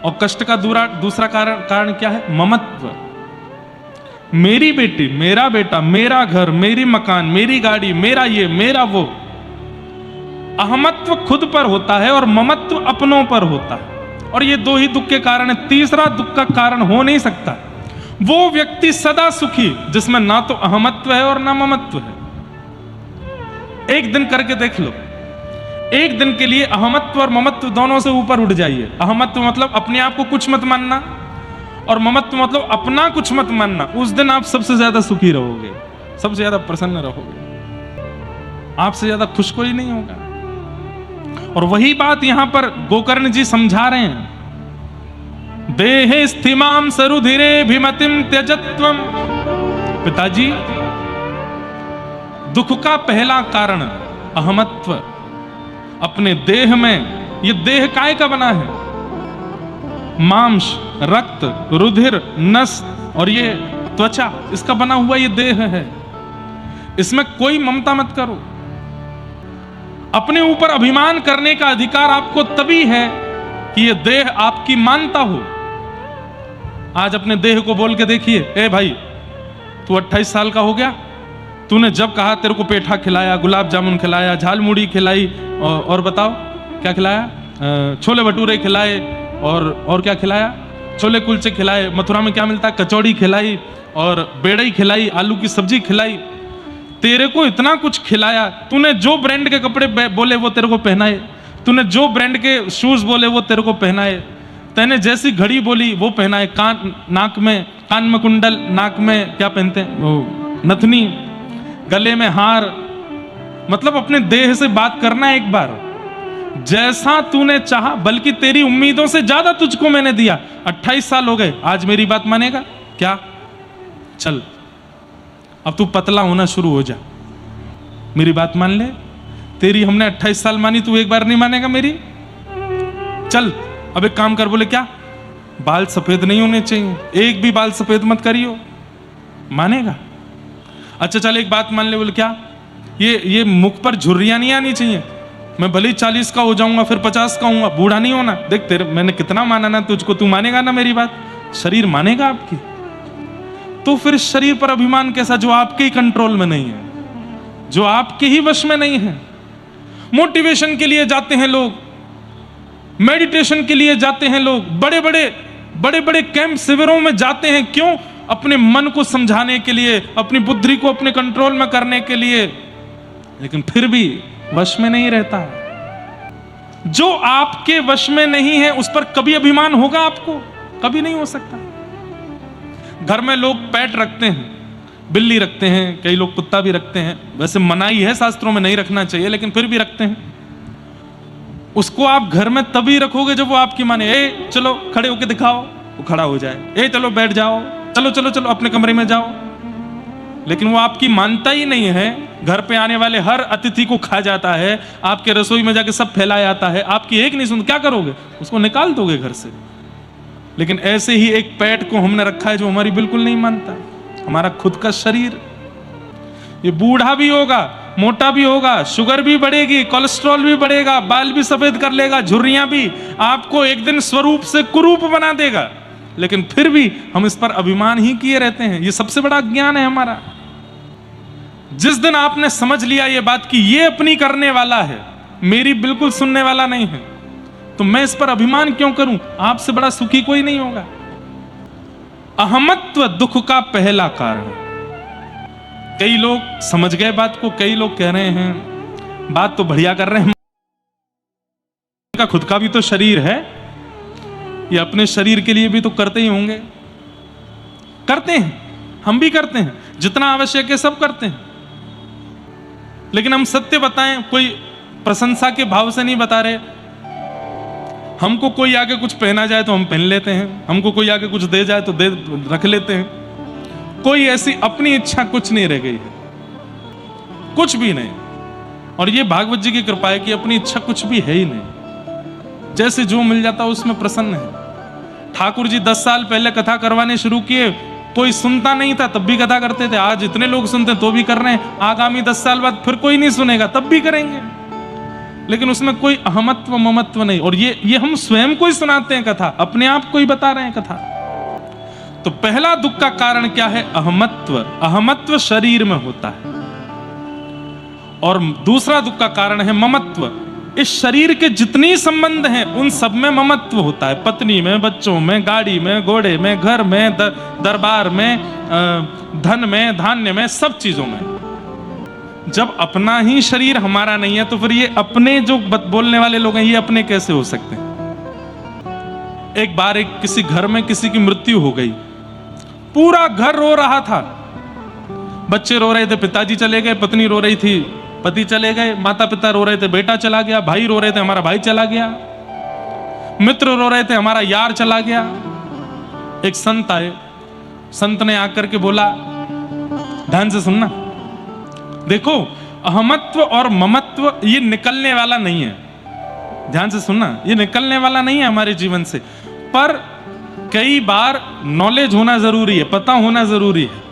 और कष्ट का दूसरा कारण क्या है? ममत्व। मेरी बेटी, मेरा बेटा, मेरा घर, मेरी मकान, मेरी गाड़ी, मेरा ये, मेरा वो। अहमत्व खुद पर होता है और ममत्व अपनों पर होता है, और ये 2 ही दुख के कारण है। तीसरा दुख का कारण हो नहीं सकता। वो व्यक्ति सदा सुखी जिसमें ना तो अहमत्व है और ना ममत्व है। एक दिन करके देख लो, एक दिन के लिए अहमत्व और ममत्व दोनों से ऊपर उठ जाइए। अहमत्व मतलब अपने आप को कुछ मत मानना, और ममत्व मतलब अपना कुछ मत मानना। उस दिन आप सबसे ज्यादा सुखी रहोगे, सबसे ज्यादा प्रसन्न रहोगे, आपसे ज्यादा खुश कोई नहीं होगा। और वही बात यहां पर गोकर्ण जी समझा रहे हैं। देहे स्थिमाम सरुधिरे भिमतिम त्यजत्वम। पिताजी, दुख का पहला कारण अहमत्व। अपने देह में, ये देह काय का बना है? मांस, रक्त, रुधिर, नस और ये त्वचा, इसका बना हुआ ये देह है। इसमें कोई ममता मत करो। अपने ऊपर अभिमान करने का अधिकार आपको तभी है कि ये देह आपकी मानता हो। आज अपने देह को बोल के देखिए, ए भाई, तू 28 साल का हो गया, तूने जब कहा तेरे को पेठा खिलाया, गुलाब जामुन खिलाया, झालमुड़ी खिलाई, और बताओ क्या खिलाया? छोले भटूरे खिलाए, और क्या खिलाया? छोले कुलचे खिलाए। मथुरा में क्या मिलता है? कचौड़ी खिलाई, और बेड़ई खिलाई, आलू की सब्जी खिलाई। तेरे को इतना कुछ खिलाया, तूने जो ब्रांड के कपड़े बोले वो तेरे को पहनाए, तूने जो ब्रांड के शूज बोले वो तेरे को पहनाए, तैने जैसी घड़ी बोली वो पहनाए, कान में कुंडल, नाक में क्या पहनते हैं वो नथनी, गले में हार। मतलब अपने देह से बात करना एक बार, जैसा तूने चाहा, बल्कि तेरी उम्मीदों से ज्यादा तुझको मैंने दिया। 28 साल हो गए, आज मेरी बात मानेगा क्या? चल अब तू पतला होना शुरू हो जा, मेरी बात मान ले। तेरी हमने 28 साल मानी, तू एक बार नहीं मानेगा मेरी? चल अब एक काम कर। बोले क्या? बाल सफेद नहीं होने चाहिए, एक भी बाल सफेद मत करियो, मानेगा? अच्छा चल एक बात मान ले, बोले क्या, ये मुख पर झुर्रियां नहीं आनी चाहिए, मैं भले ही 40 का हो जाऊंगा फिर 50 का होऊंगा, बूढ़ा नहीं होना। देख तेरे मैंने कितना माना ना तुझको, तू मानेगा ना मेरी बात, शरीर मानेगा आपकी। तो फिर शरीर पर अभिमान कैसा जो आपके ही कंट्रोल में नहीं है, जो आपके ही वश में नहीं है। मोटिवेशन के लिए जाते हैं लोग, मेडिटेशन के लिए जाते हैं लोग, बड़े बड़े कैंप शिविरों में जाते हैं, क्यों? अपने मन को समझाने के लिए, अपनी बुद्धि को अपने कंट्रोल में करने के लिए, लेकिन फिर भी वश में नहीं रहता। जो आपके वश में नहीं है उस पर कभी अभिमान होगा आपको? कभी नहीं हो सकता। घर में लोग पेट रखते हैं, बिल्ली रखते हैं, कई लोग कुत्ता भी रखते हैं, वैसे मनाही है शास्त्रों में नहीं रखना चाहिए, लेकिन फिर भी रखते हैं। उसको आप घर में तभी रखोगे जब वो आपकी माने। ए चलो खड़े होके दिखाओ, वो खड़ा हो जाए। ए चलो बैठ जाओ, चलो चलो चलो अपने कमरे में जाओ। लेकिन वो आपकी मानता ही नहीं है। घर पे आने वाले हर अतिथि को खा जाता है, आपके रसोई में जाके सब फैला जाता है, आपकी एक नहीं सुनता। क्या करोगे? उसको निकाल दोगे घर से। लेकिन ऐसे ही एक पेट को हमने रखा है जो हमारी बिल्कुल नहीं मानता। हमारा खुद का शरीर, ये बूढ़ा भी होगा, मोटा भी होगा, शुगर भी बढ़ेगी, कोलेस्ट्रॉल भी बढ़ेगा, बाल भी सफेद कर लेगा, झुर्रियां भी, आपको एक दिन स्वरूप से कुरूप बना देगा। लेकिन फिर भी हम इस पर अभिमान ही किए रहते हैं। ये सबसे बड़ा ज्ञान है हमारा। जिस दिन आपने समझ लिया ये बात कि ये अपनी करने वाला है, मेरी बिल्कुल सुनने वाला नहीं है, तो मैं इस पर अभिमान क्यों करूं? आपसे बड़ा सुखी कोई नहीं होगा। अहमत्व दुख का पहला कारण। कई लोग समझ गए बात को, कई लोग कह रहे हैं बात तो बढ़िया कर रहे हैं, का खुद का भी तो शरीर है, ये अपने शरीर के लिए भी तो करते ही होंगे। करते हैं, हम भी करते हैं, जितना आवश्यक है सब करते हैं। लेकिन हम सत्य बताएं, कोई प्रशंसा के भाव से नहीं बता रहे। हमको कोई आके कुछ पहना जाए तो हम पहन लेते हैं, हमको कोई आके कुछ दे जाए तो दे रख लेते हैं। कोई ऐसी अपनी इच्छा कुछ नहीं रह गई है, कुछ भी नहीं। और ये भागवत जी की कृपा है कि अपनी इच्छा कुछ भी है ही नहीं, जैसे जो मिल जाता उसमें प्रसन्न है। ठाकुर जी 10 साल पहले कथा करवाने शुरू किए, कोई सुनता नहीं था तब भी कथा करते थे। आज इतने लोग सुनते तो भी कर रहे हैं, आगामी 10 साल बाद फिर कोई नहीं सुनेगा तब भी करेंगे। लेकिन उसमें कोई अहमत्व ममत्व नहीं। और ये हम स्वयं को ही सुनाते हैं कथा, अपने आप को ही बता रहे हैं कथा। तो पहला दुख का कारण क्या है? अहमत्व। अहमत्व शरीर में होता है। और दूसरा दुख का कारण है ममत्व। इस शरीर के जितनी संबंध हैं उन सब में ममत्व होता है। पत्नी में, बच्चों में, गाड़ी में, घोड़े में, घर में, दरबार में, धन में, धान्य में, सब चीजों में। जब अपना ही शरीर हमारा नहीं है तो फिर ये अपने जो बोलने वाले लोग हैं ये अपने कैसे हो सकते हैं? एक बार किसी घर में किसी की मृत्यु हो गई, पूरा घर रो रहा था। बच्चे रो रहे थे, पिताजी चले गए, पत्नी रो रही थी, पति चले गए, माता पिता रो रहे थे, बेटा चला गया, भाई रो रहे थे, हमारा भाई चला गया, मित्र रो रहे थे, हमारा यार चला गया। एक संत आए, संत ने आकर के बोला, ध्यान से सुनना, देखो अहमत्व और ममत्व ये निकलने वाला नहीं है। ध्यान से सुनना, ये निकलने वाला नहीं है हमारे जीवन से, पर कई बार नॉलेज होना जरूरी है, पता होना जरूरी है।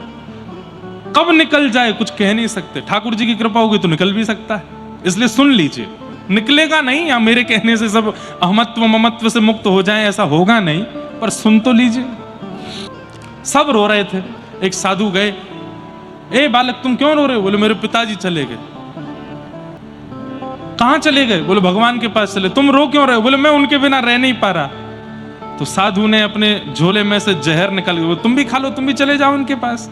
कब निकल जाए कुछ कह नहीं सकते। ठाकुर जी की कृपा होगी तो निकल भी सकता है, इसलिए सुन लीजिए। निकलेगा नहीं, या मेरे कहने से सब अहमत्व ममत्व से मुक्त हो जाएं ऐसा होगा नहीं, पर सुन तो लीजिए। सब रो रहे थे। एक साधु गए, ए बालक तुम क्यों रो रहे हो? बोले मेरे पिताजी चले गए। कहां चले गए? बोले भगवान के पास चले। तुम रो क्यों रहे हो? बोले मैं उनके बिना रह नहीं पा रहा। तो साधु ने अपने झोले में से जहर निकाल के, तुम भी खा लो, तुम भी चले जाओ उनके पास।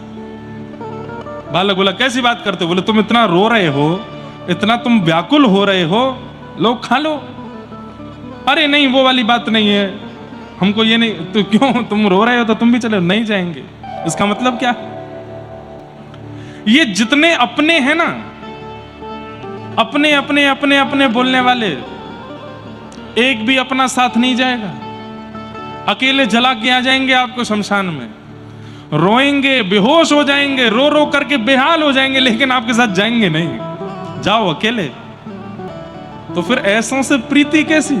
बालक बोला कैसी बात करते हो? बोले तुम इतना रो रहे हो, इतना तुम व्याकुल हो रहे हो, लो खा लो। अरे नहीं वो वाली बात नहीं है, हमको ये नहीं। तो क्यों तुम रो रहे हो तो तुम भी चले? नहीं जाएंगे। इसका मतलब क्या? ये जितने अपने हैं ना, अपने अपने अपने अपने बोलने वाले, एक भी अपना साथ नहीं जाएगा। अकेले जला के आ जाएंगे आपको शमशान में, रोएंगे, बेहोश हो जाएंगे, रो रो करके बेहाल हो जाएंगे, लेकिन आपके साथ जाएंगे नहीं। जाओ अकेले। तो फिर ऐसों से प्रीति कैसी?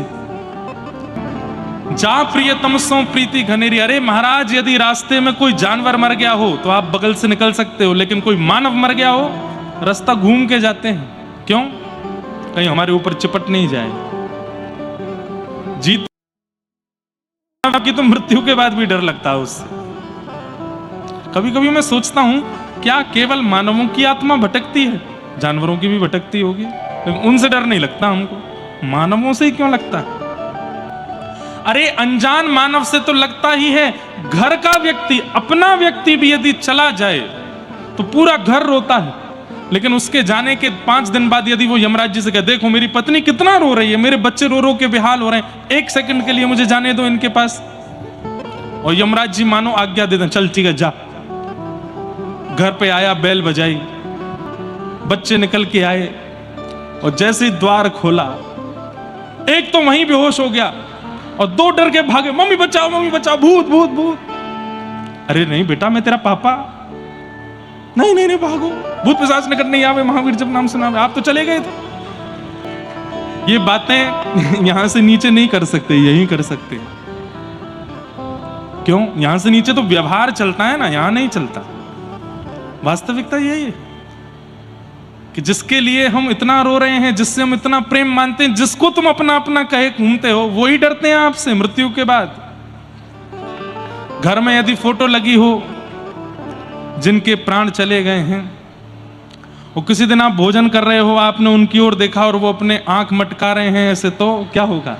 जा प्रियतम सो प्रीति घनेरी। अरे महाराज, यदि रास्ते में कोई जानवर मर गया हो तो आप बगल से निकल सकते हो, लेकिन कोई मानव मर गया हो रास्ता घूम के जाते हैं। क्यों? कहीं हमारे ऊपर चिपट नहीं जाए। जीत की तो मृत्यु के बाद भी डर लगता है उससे। कभी कभी मैं सोचता हूं, क्या केवल मानवों की आत्मा भटकती है? जानवरों की भी भटकती होगी, लेकिन उनसे डर नहीं लगता हमको। मानवों से ही क्यों लगता है? अरे अनजान मानव से तो लगता ही है। घर का व्यक्ति, अपना व्यक्ति भी यदि चला जाए तो पूरा घर रोता है, लेकिन उसके जाने के 5 दिन बाद यदि वो यमराज जी से कहे, देखो मेरी पत्नी कितना रो रही है, मेरे बच्चे रो रो के बेहाल हो रहे हैं, 1 सेकंड के लिए मुझे जाने दो इनके पास, और यमराज जी मानो आज्ञा दे दें, चल ठीक है जा। घर पे आया, बेल बजाई, बच्चे निकल के आए, और जैसे ही द्वार खोला, एक तो वहीं बेहोश हो गया और 2 डर के भागे, मम्मी बचाओ, भूत भूत भूत। अरे नहीं बेटा, मैं तेरा पापा। नहीं नहीं नहीं, भागो, भूत पिशाच निकट नहीं आवे, महावीर जब नाम सुना। आप तो चले गए थे। ये बातें यहां से नीचे नहीं कर सकते, यही कर सकते। क्यों? यहां से नीचे तो व्यवहार चलता है ना, यहां नहीं चलता। वास्तविकता यही है कि जिसके लिए हम इतना रो रहे हैं, जिससे हम इतना प्रेम मानते हैं, जिसको तुम अपना अपना कहे घूमते हो, वो ही डरते हैं आपसे मृत्यु के बाद। घर में यदि फोटो लगी हो जिनके प्राण चले गए हैं, और किसी दिन आप भोजन कर रहे हो, आपने उनकी ओर देखा और वो अपने आंख मटका रहे हैं ऐसे, तो क्या होगा?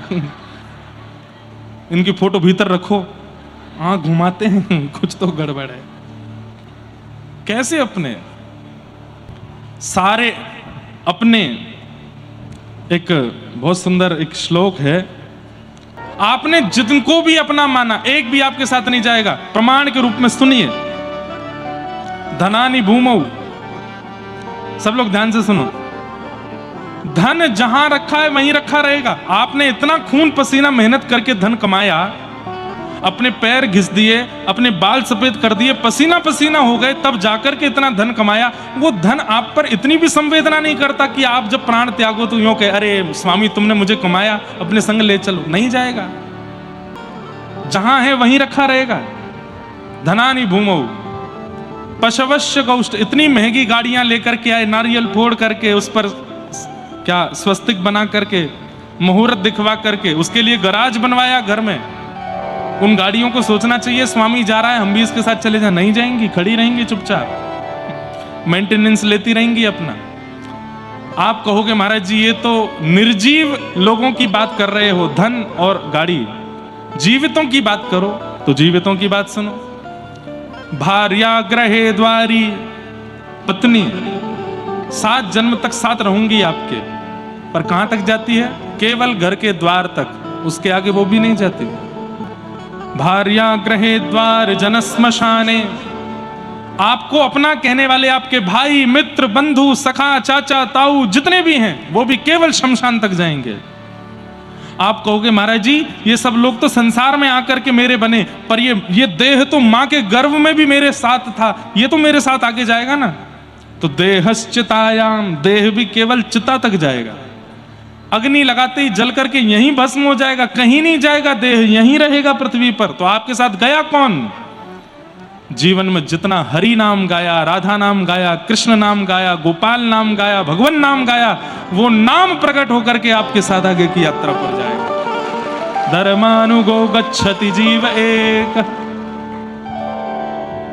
इनकी फोटो भीतर रखो, आंख घुमाते हैं, कुछ तो गड़बड़ है। कैसे अपने सारे अपने, एक बहुत सुंदर एक श्लोक है, आपने जिनको भी अपना माना, एक भी आपके साथ नहीं जाएगा। प्रमाण के रूप में सुनिए, धनानि भूमौ, सब लोग ध्यान से सुनो, धन जहां रखा है वहीं रखा रहेगा। आपने इतना खून पसीना मेहनत करके धन कमाया, अपने पैर घिस दिए, अपने बाल सफेद कर दिए, पसीना पसीना हो गए, तब जाकर के इतना धन कमाया। वो धन आप पर इतनी भी संवेदना नहीं करता कि आप जब प्राण त्यागो तो यूं कहे, अरे स्वामी तुमने मुझे कमाया, अपने संग ले चलो। नहीं जाएगा, जहां है वहीं रखा रहेगा। धनानि भूमौ पशवश्य गौष्ठ, इतनी महंगी गाड़ियां लेकर के आए, नारियल फोड़ करके उस पर क्या स्वस्तिक बना करके, मुहूर्त दिखवा करके, उसके लिए गराज बनवाया घर में। उन गाड़ियों को सोचना चाहिए, स्वामी जा रहा है, हम भी इसके साथ चले जाए। नहीं जाएंगी, खड़ी रहेंगी चुपचाप, मेंटेनेंस लेती रहेंगी अपना। आप कहोगे महाराज जी ये तो निर्जीव लोगों की बात कर रहे हो, धन और गाड़ी। जीवितों की बात करो तो जीवितों की बात सुनो। भार्या ग्रहे द्वारी, पत्नी 7 जन्म तक साथ रहूंगी आपके, पर कहां तक जाती है? केवल घर के द्वार तक, उसके आगे वो भी नहीं जाती। भार्या ग्रहे द्वार जन श्मशाने, आपको अपना कहने वाले आपके भाई मित्र बंधु सखा चाचा ताऊ जितने भी हैं, वो भी केवल शमशान तक जाएंगे। आप कहोगे महाराज जी ये सब लोग तो संसार में आकर के मेरे बने, पर ये देह तो मां के गर्भ में भी मेरे साथ था, ये तो मेरे साथ आगे जाएगा ना। तो देहश्चितायाम, देह भी केवल चिता तक जाएगा। अग्नि लगाते ही जल करके यहीं भस्म हो जाएगा, कहीं नहीं जाएगा, देह यहीं रहेगा पृथ्वी पर। तो आपके साथ गया कौन? जीवन में जितना हरि नाम गाया, राधा नाम गाया, कृष्ण नाम गाया, गोपाल नाम गाया, भगवान नाम गाया, वो नाम प्रकट होकर के आपके साथ आगे की यात्रा पर जाएगा। धर्मानुगो गच्छति जीव एक,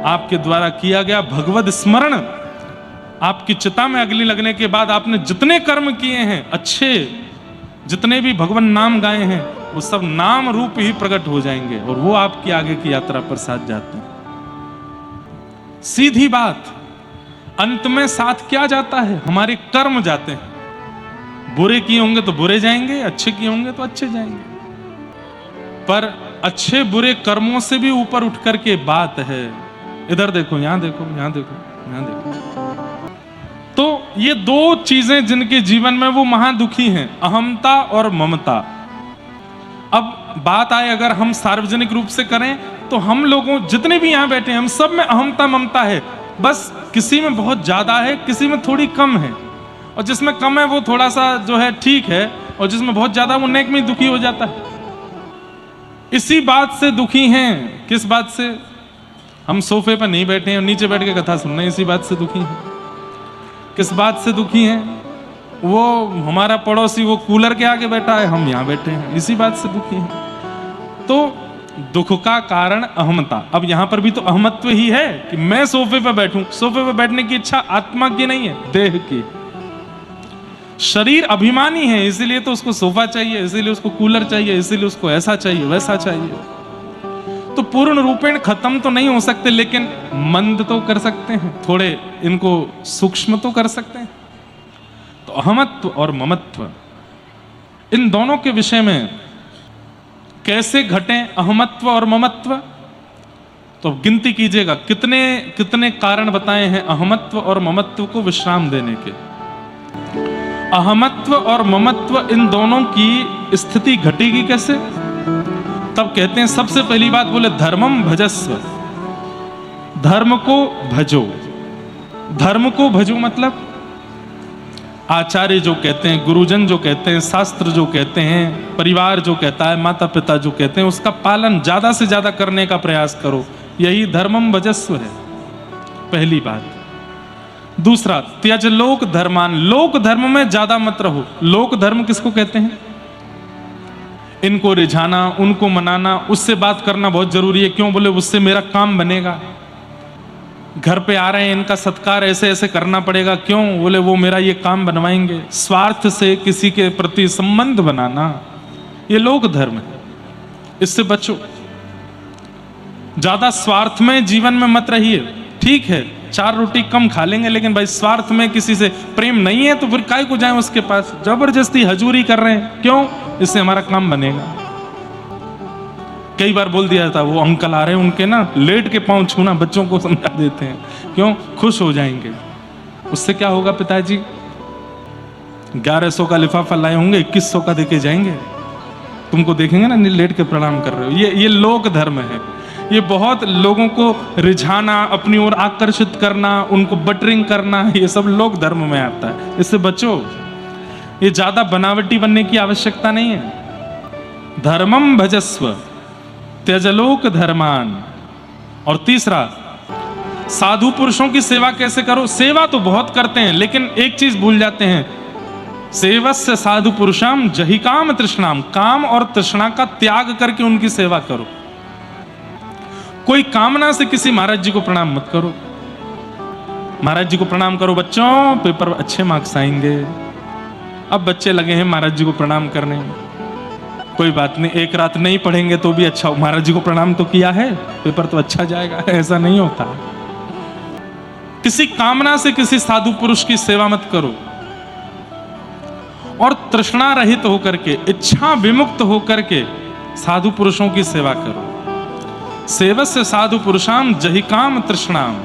आपके द्वारा किया गया भगवद स्मरण, आपकी चिता में अग्नि लगने के बाद आपने जितने कर्म किए हैं अच्छे, जितने भी भगवान नाम गाए हैं, वो सब नाम रूप ही प्रकट हो जाएंगे और वो आपकी आगे की यात्रा पर साथ जाते हैं। सीधी बात, अंत में साथ क्या जाता है? हमारे कर्म जाते हैं। बुरे किए होंगे तो बुरे जाएंगे, अच्छे किए होंगे तो अच्छे जाएंगे। पर अच्छे बुरे कर्मों से भी ऊपर उठ करके बात है, इधर देखो, यहां देखो, यहां देखो, यहां देखो। तो ये 2 चीजें जिनके जीवन में वो महादुखी हैं, अहमता और ममता। अब बात आए अगर हम सार्वजनिक रूप से करें तो हम लोगों जितने भी यहां बैठे हैं, हम सब में अहमता ममता है। बस किसी में बहुत ज्यादा है, किसी में थोड़ी कम है, और जिसमें कम है वो थोड़ा सा जो है ठीक है, और जिसमें बहुत ज्यादा वो नेक में दुखी हो जाता है। इसी बात से दुखी हैं। किस बात से? हम सोफे पर नहीं बैठे हैं और नीचे बैठ के कथा सुन रहे हैं, इसी बात से दुखी हैं। किस बात से दुखी हैं? वो हमारा पड़ोसी वो कूलर के आगे बैठा है, हम यहाँ बैठे हैं, इसी बात से दुखी हैं। तो दुख का कारण अहमता। अब यहां पर भी तो अहमत्व ही है कि मैं सोफे पर बैठूं। सोफे पर बैठने की इच्छा आत्मा की नहीं है, देह की। शरीर अभिमानी है, इसीलिए तो उसको सोफा चाहिए, इसीलिए उसको कूलर चाहिए, इसीलिए उसको ऐसा चाहिए वैसा चाहिए। तो पूर्ण रूपेण खत्म तो नहीं हो सकते, लेकिन मंद तो कर सकते हैं, थोड़े इनको सूक्ष्म तो कर सकते हैं। तो अहमत्व और ममत्व, इन दोनों के विषय में कैसे घटें अहमत्व और ममत्व? तो गिनती कीजिएगा कितने कितने कारण बताए हैं अहमत्व और ममत्व को विश्राम देने के। अहमत्व और ममत्व इन दोनों की स्थिति घटेगी कैसे? तब कहते हैं सबसे पहली बात बोले धर्मम भजस्व, धर्म को भजो। धर्म को भजो मतलब आचार्य जो कहते हैं, गुरुजन जो कहते हैं, शास्त्र जो कहते हैं, परिवार जो कहता है, माता पिता जो कहते हैं, उसका पालन ज्यादा से ज्यादा करने का प्रयास करो। यही धर्मम भजस्व है, पहली बात। दूसरा, त्यज लोक धर्मान, लोक धर्म में ज्यादा मत रहो। लोक धर्म किसको कहते हैं? इनको रिझाना, उनको मनाना, उससे बात करना बहुत जरूरी है। क्यों? बोले उससे मेरा काम बनेगा। घर पे आ रहे हैं, इनका सत्कार ऐसे ऐसे करना पड़ेगा। क्यों? बोले वो मेरा ये काम बनवाएंगे। स्वार्थ से किसी के प्रति संबंध बनाना, ये लोक धर्म है, इससे बचो। ज्यादा स्वार्थ में जीवन में मत रहिए। ठीक है, 4 रोटी कम खा लेंगे, लेकिन भाई स्वार्थ में किसी से प्रेम नहीं है तो फिर काहे को जाएं उसके पास? जबरदस्ती हजूरी कर रहे हैं। क्यों? इससे हमारा काम बनेगा। कई बार बोल दिया था, वो अंकल आ रहे हैं, उनके ना लेट के पांव छूना बच्चों को समझा देते हैं। क्यों? खुश हो जाएंगे। उससे क्या होगा? पिताजी 1100 का लिफाफा लाए होंगे, 2100 का देके जाएंगे। तुमको देखेंगे ना लेट के प्रणाम कर रहे हो। ये लोक धर्म है। ये बहुत लोगों को रिझाना, अपनी ओर आकर्षित करना, उनको बटरिंग करना, ये सब लोक धर्म में आता है। इससे बचो। ये ज्यादा बनावटी बनने की आवश्यकता नहीं है। धर्मम भजस्व त्यजलोक धर्मान। और तीसरा, साधु पुरुषों की सेवा कैसे करो? सेवा तो बहुत करते हैं, लेकिन एक चीज भूल जाते हैं, सेवस्य साधु पुरुषाम जहि काम तृष्णाम। काम और तृष्णा का त्याग करके उनकी सेवा करो। कोई कामना से किसी महाराज जी को प्रणाम मत करो। महाराज जी को प्रणाम करो, बच्चों पेपर अच्छे मार्क्स आएंगे। अब बच्चे लगे हैं महाराज जी को प्रणाम करने। कोई बात नहीं, एक रात नहीं पढ़ेंगे तो भी अच्छा, महाराज जी को प्रणाम तो किया है, पेपर तो अच्छा जाएगा। ऐसा नहीं होता। किसी कामना से किसी साधु पुरुष की सेवा मत करो। और तृष्णा रहित होकर के, इच्छा विमुक्त होकर के साधु पुरुषों की सेवा करो। सेवस्य साधु पुरुषाम जहि काम तृष्णाम।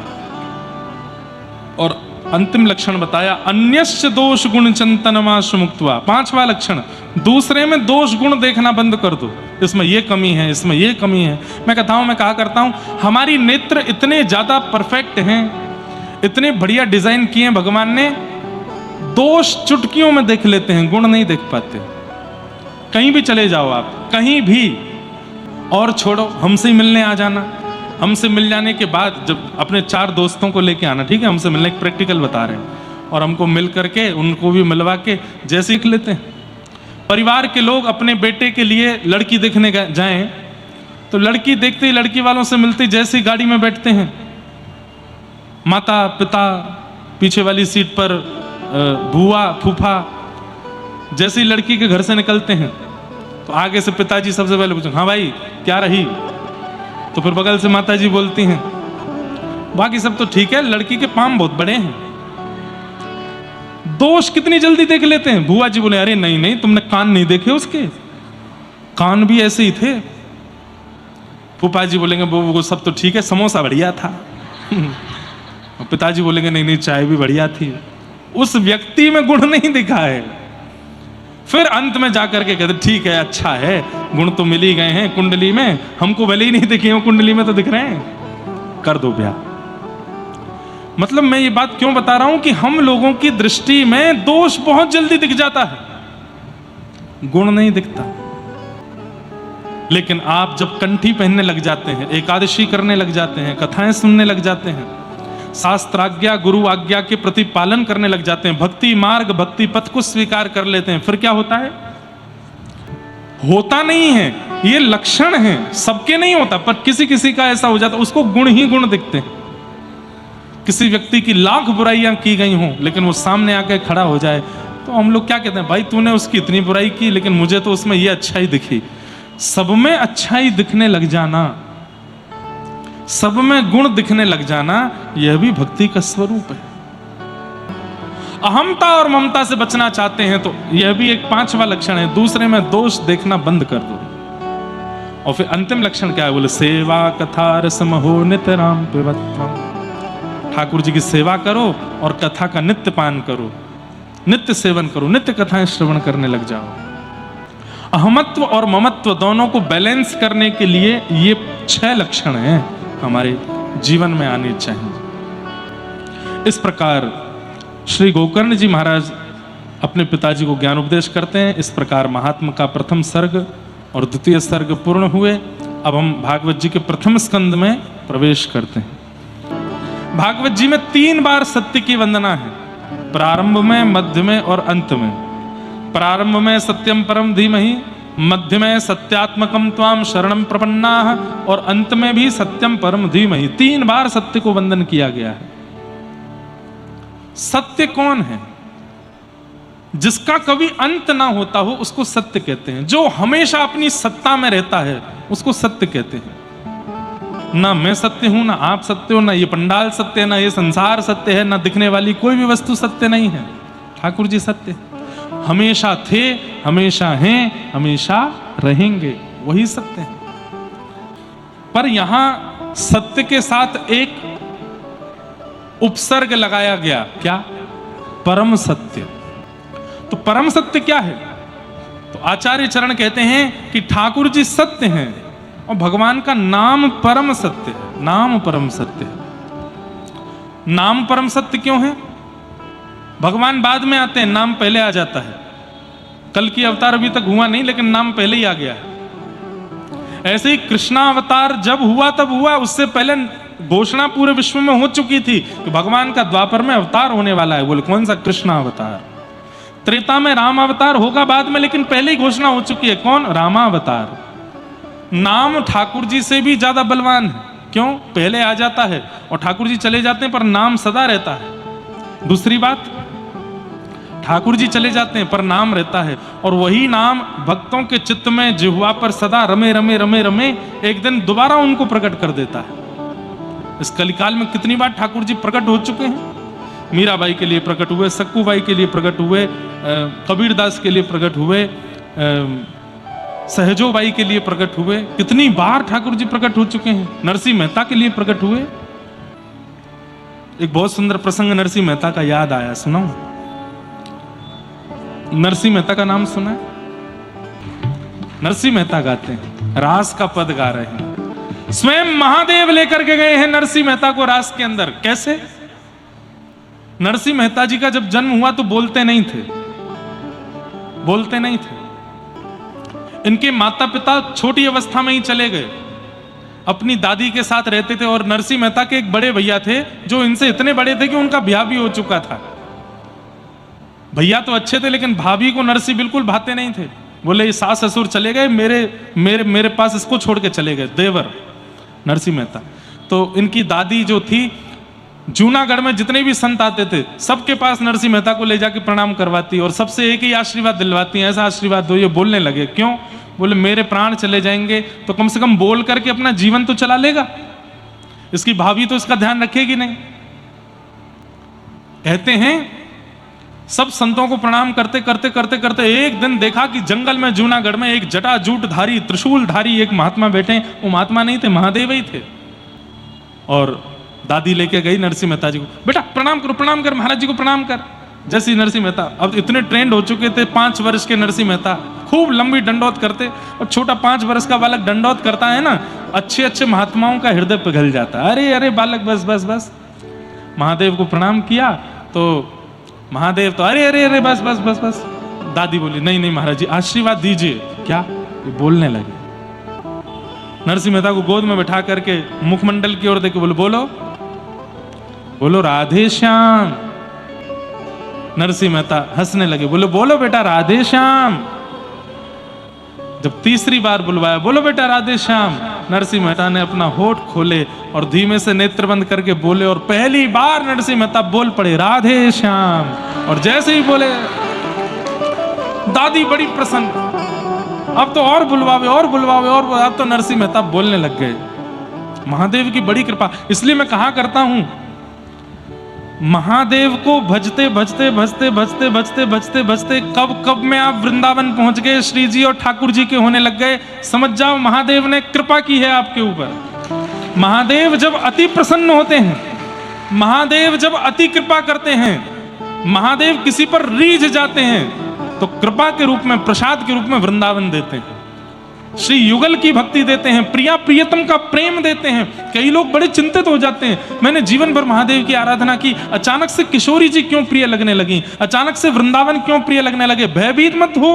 और अंतिम लक्षण बताया, अन्यस्य दोष गुण चिंतनमाशु मुक्त्वा। 5वां लक्षण, दूसरे में दोष गुण देखना बंद कर दो। इसमें ये कमी है, इसमें ये कमी है। मैं कथाओं में कहा करता हूं, हमारी नेत्र इतने ज्यादा परफेक्ट हैं, इतने बढ़िया डिजाइन किए हैं भगवान ने, दोष चुटकियों में देख लेते हैं, गुण नहीं देख पाते। कहीं भी चले जाओ आप, कहीं भी, और छोड़ो, हमसे ही मिलने आ जाना। हमसे मिल जाने के बाद जब अपने 4 दोस्तों को लेके आना, ठीक है, हमसे मिलने, एक प्रैक्टिकल बता रहे हैं, और हमको मिल करके उनको भी मिलवा के जैसे सीख लेते हैं। परिवार के लोग अपने बेटे के लिए लड़की देखने जाएं तो लड़की देखते ही, लड़की वालों से मिलते ही जैसे ही गाड़ी में बैठते हैं, माता पिता पीछे वाली सीट पर, बुआ फूफा, जैसे ही लड़की के घर से निकलते हैं तो आगे से पिताजी सबसे पहले पूछें, हाँ भाई क्या रही? तो फिर बगल से माताजी बोलती हैं, बाकी सब तो ठीक है, लड़की के पाम बहुत बड़े हैं। दोष कितनी जल्दी देख लेते हैं। बुआ जी बोले, अरे नहीं नहीं, तुमने कान नहीं देखे उसके, कान भी ऐसे ही थे। फूफा जी बोलेंगे, वो सब तो ठीक है, समोसा बढ़िया था। पिताजी बोलेंगे, नहीं नहीं, चाय भी बढ़िया थी। उस व्यक्ति में गुण नहीं दिखा है। फिर अंत में जाकर के कहते, ठीक है, अच्छा है, गुण तो मिल ही गए हैं कुंडली में, हमको भले ही नहीं दिखे हो, कुंडली में तो दिख रहे हैं, कर दो ब्याह। मतलब मैं ये बात क्यों बता रहा हूं कि हम लोगों की दृष्टि में दोष बहुत जल्दी दिख जाता है, गुण नहीं दिखता। लेकिन आप जब कंठी पहनने लग जाते हैं, एकादशी करने लग जाते हैं, कथाएं सुनने लग जाते हैं, शास्त्राज्ञा गुरु आज्ञा के प्रति पालन करने लग जाते हैं, भक्ति मार्ग भक्ति पथ को स्वीकार कर लेते हैं, फिर क्या होता है? होता नहीं है, ये लक्षण है, सबके नहीं होता, पर किसी किसी का ऐसा हो जाता, उसको गुण ही गुण दिखते हैं। किसी व्यक्ति की लाख बुराइयां की गई हों, लेकिन वो सामने आके खड़ा हो जाए तो हम लोग क्या कहते हैं? भाई तूने उसकी इतनी बुराई की, लेकिन मुझे तो उसमें ये अच्छाई दिखी। सब में अच्छाई दिखने लग जाना, सब में गुण दिखने लग जाना, यह भी भक्ति का स्वरूप है। अहमता और ममता से बचना चाहते हैं तो यह भी एक पांचवा लक्षण है, दूसरे में दोष देखना बंद कर दो। और फिर अंतिम लक्षण क्या है? बोले सेवा कथा रसम हो नित्य राम पिबत्वम। ठाकुर जी की सेवा करो और कथा का नित्य पान करो, नित्य सेवन करो, नित्य कथाएं श्रवण करने लग जाओ। अहमत्व और ममत्व दोनों को बैलेंस करने के लिए ये 6 लक्षण हैं हमारे जीवन में आने चाहिए। इस प्रकार श्री गोकर्ण जी महाराज अपने पिताजी को ज्ञान उपदेश करते हैं। इस प्रकार महात्मा का प्रथम सर्ग और द्वितीय सर्ग पूर्ण हुए। अब हम भागवत जी के प्रथम स्कंद में प्रवेश करते हैं। भागवत जी में 3 बार सत्य की वंदना है, प्रारंभ में, मध्य में और अंत में। प्रारंभ में सत्यम परम धीमहि, मध्य में सत्यात्मकम त्वाम शरणम प्रपन्नाः, और अंत में भी सत्यम परम धीमहि। 3 बार सत्य को वंदन किया गया है। सत्य कौन है? जिसका कभी अंत ना होता हो उसको सत्य कहते हैं। जो हमेशा अपनी सत्ता में रहता है उसको सत्य कहते हैं। ना मैं सत्य हूं, ना आप सत्य हो, ना ये पंडाल सत्य है, ना ये संसार सत्य है, ना दिखने वाली कोई भी वस्तु सत्य नहीं है। ठाकुर जी सत्य हमेशा थे, हमेशा हैं, हमेशा रहेंगे, वही सत्य है। पर यहां सत्य के साथ एक उपसर्ग लगाया गया, क्या? परम सत्य। तो परम सत्य क्या है? तो आचार्य चरण कहते हैं कि ठाकुर जी सत्य हैं और भगवान का नाम परम सत्य है। नाम परम सत्य है। नाम परम सत्य क्यों है? भगवान बाद में आते हैं, नाम पहले आ जाता है। कल की अवतार अभी तक हुआ नहीं, लेकिन नाम पहले ही आ गया है। ऐसे ही कृष्णा अवतार जब हुआ तब हुआ, उससे पहले घोषणा पूरे विश्व में हो चुकी थी कि भगवान का द्वापर में अवतार होने वाला है। बोले कौन सा? कृष्णा अवतार। त्रेता में राम अवतार होगा बाद में, लेकिन पहले ही घोषणा हो चुकी है। कौन? रामावतार। नाम ठाकुर जी से भी ज्यादा बलवान है। क्यों? पहले आ जाता है और ठाकुर जी चले जाते हैं पर नाम सदा रहता है। दूसरी बात, ठाकुर जी चले जाते हैं पर नाम रहता है, और वही नाम भक्तों के चित्त में जिह्वा पर सदा रमे रमे रमे रमे एक दिन दोबारा उनको प्रकट कर देता है। इस कलिकाल में कितनी बार ठाकुर जी प्रकट हो चुके हैं। मीराबाई के लिए प्रकट हुए, सक्कूबाई के लिए प्रकट हुए, कबीरदास के लिए प्रकट हुए, सहजोबाई के लिए प्रकट हुए। कितनी बार ठाकुर जी प्रकट हो चुके हैं। नरसिंह मेहता के लिए प्रकट हुए। एक बहुत सुंदर प्रसंग नरसिंह मेहता का याद आया, सुनाऊं? नरसिंह मेहता का नाम सुना है? नरसिंह मेहता गाते हैं, रास का पद गा रहे हैं। स्वयं महादेव लेकर के गए हैं नरसिंह मेहता को रास के अंदर। कैसे? नरसिंह मेहता जी का जब जन्म हुआ तो बोलते नहीं थे, बोलते नहीं थे। इनके माता पिता छोटी अवस्था में ही चले गए, अपनी दादी के साथ रहते थे। और नरसिंह मेहता के एक बड़े भैया थे जो इनसे इतने बड़े थे कि उनका ब्याह भी हो चुका था। भैया तो अच्छे थे, लेकिन भाभी को नरसिंह बिल्कुल भाते नहीं थे। बोले सास ससुर चले गए, मेरे पास इसको छोड़ के चले गए, देवर नरसिंह मेहता। तो इनकी दादी जो थी, जूनागढ़ में जितने भी संत आते थे सबके पास नरसिंह मेहता को ले जाके प्रणाम करवाती और सबसे एक ही आशीर्वाद दिलवाती, ऐसा आशीर्वाद दो। ये बोलने लगे, क्यों? बोले मेरे प्राण चले जाएंगे तो कम से कम बोल करके अपना जीवन तो चला लेगा, इसकी भाभी तो इसका ध्यान रखेगी नहीं। कहते हैं सब संतों को प्रणाम करते करते करते करते एक दिन देखा कि जंगल में जूनागढ़ में एक जटाजूटधारी त्रिशूलधारी एक महात्मा बैठे। वो महात्मा नहीं थे, महादेव ही थे। और दादी लेके गई नरसिंह मेहता जी को, बेटा प्रणाम करो, प्रणाम कर, महाराज जी को प्रणाम कर। जैसे नरसिंह मेहता अब इतने ट्रेंड हो चुके थे, 5 वर्ष के नरसिंह मेहता खूब लंबी दंडौत करते। और छोटा 5 वर्ष का बालक दंडौत करता है ना, अच्छे अच्छे महात्माओं का हृदय पिघल जाता है। अरे अरे बालक बस बस बस। महादेव को प्रणाम किया तो महादेव तो अरे अरे अरे बस बस बस बस। दादी बोली नहीं नहीं महाराज जी आशीर्वाद दीजिए। क्या? ये बोलने लगे। नरसिंह मेहता को गोद में बैठा करके मुखमंडल की ओर देख के बोलो बोलो बोलो राधे श्याम। नरसिंह मेहता हंसने लगे, बोलो बोलो बेटा राधे श्याम। जब तीसरी बार बुलवाया, बोलो बेटा राधे श्याम, नरसिंह मेहता ने अपना होठ खोले और धीमे से नेत्र बंद करके बोले, और पहली बार नरसिंह मेहता बोल पड़े राधे श्याम। और जैसे ही बोले दादी बड़ी प्रसन्न, अब तो और बुलवावे और बुलवावे और अब तो नरसिंह मेहता बोलने लग गए। महादेव की बड़ी कृपा। इसलिए मैं कहा करता हूं, महादेव को भजते भजते भजते भजते भजते भजते भजते कब कब में आप वृंदावन पहुंच गए, श्री जी और ठाकुर जी के होने लग गए, समझ जाओ महादेव ने कृपा की है आपके ऊपर। महादेव जब अति प्रसन्न होते हैं, महादेव जब अति कृपा करते हैं, महादेव किसी पर रीझ जाते हैं तो कृपा के रूप में, प्रसाद के रूप में वृंदावन देते हैं, श्री युगल की भक्ति देते हैं, प्रिया प्रियतम का प्रेम देते हैं। कई लोग बड़े चिंतित हो जाते हैं, मैंने जीवन भर महादेव की आराधना की, अचानक से किशोरी जी क्यों प्रिय लगने लगी, अचानक से वृंदावन क्यों प्रिय लगने लगे। भयभीत मत हो,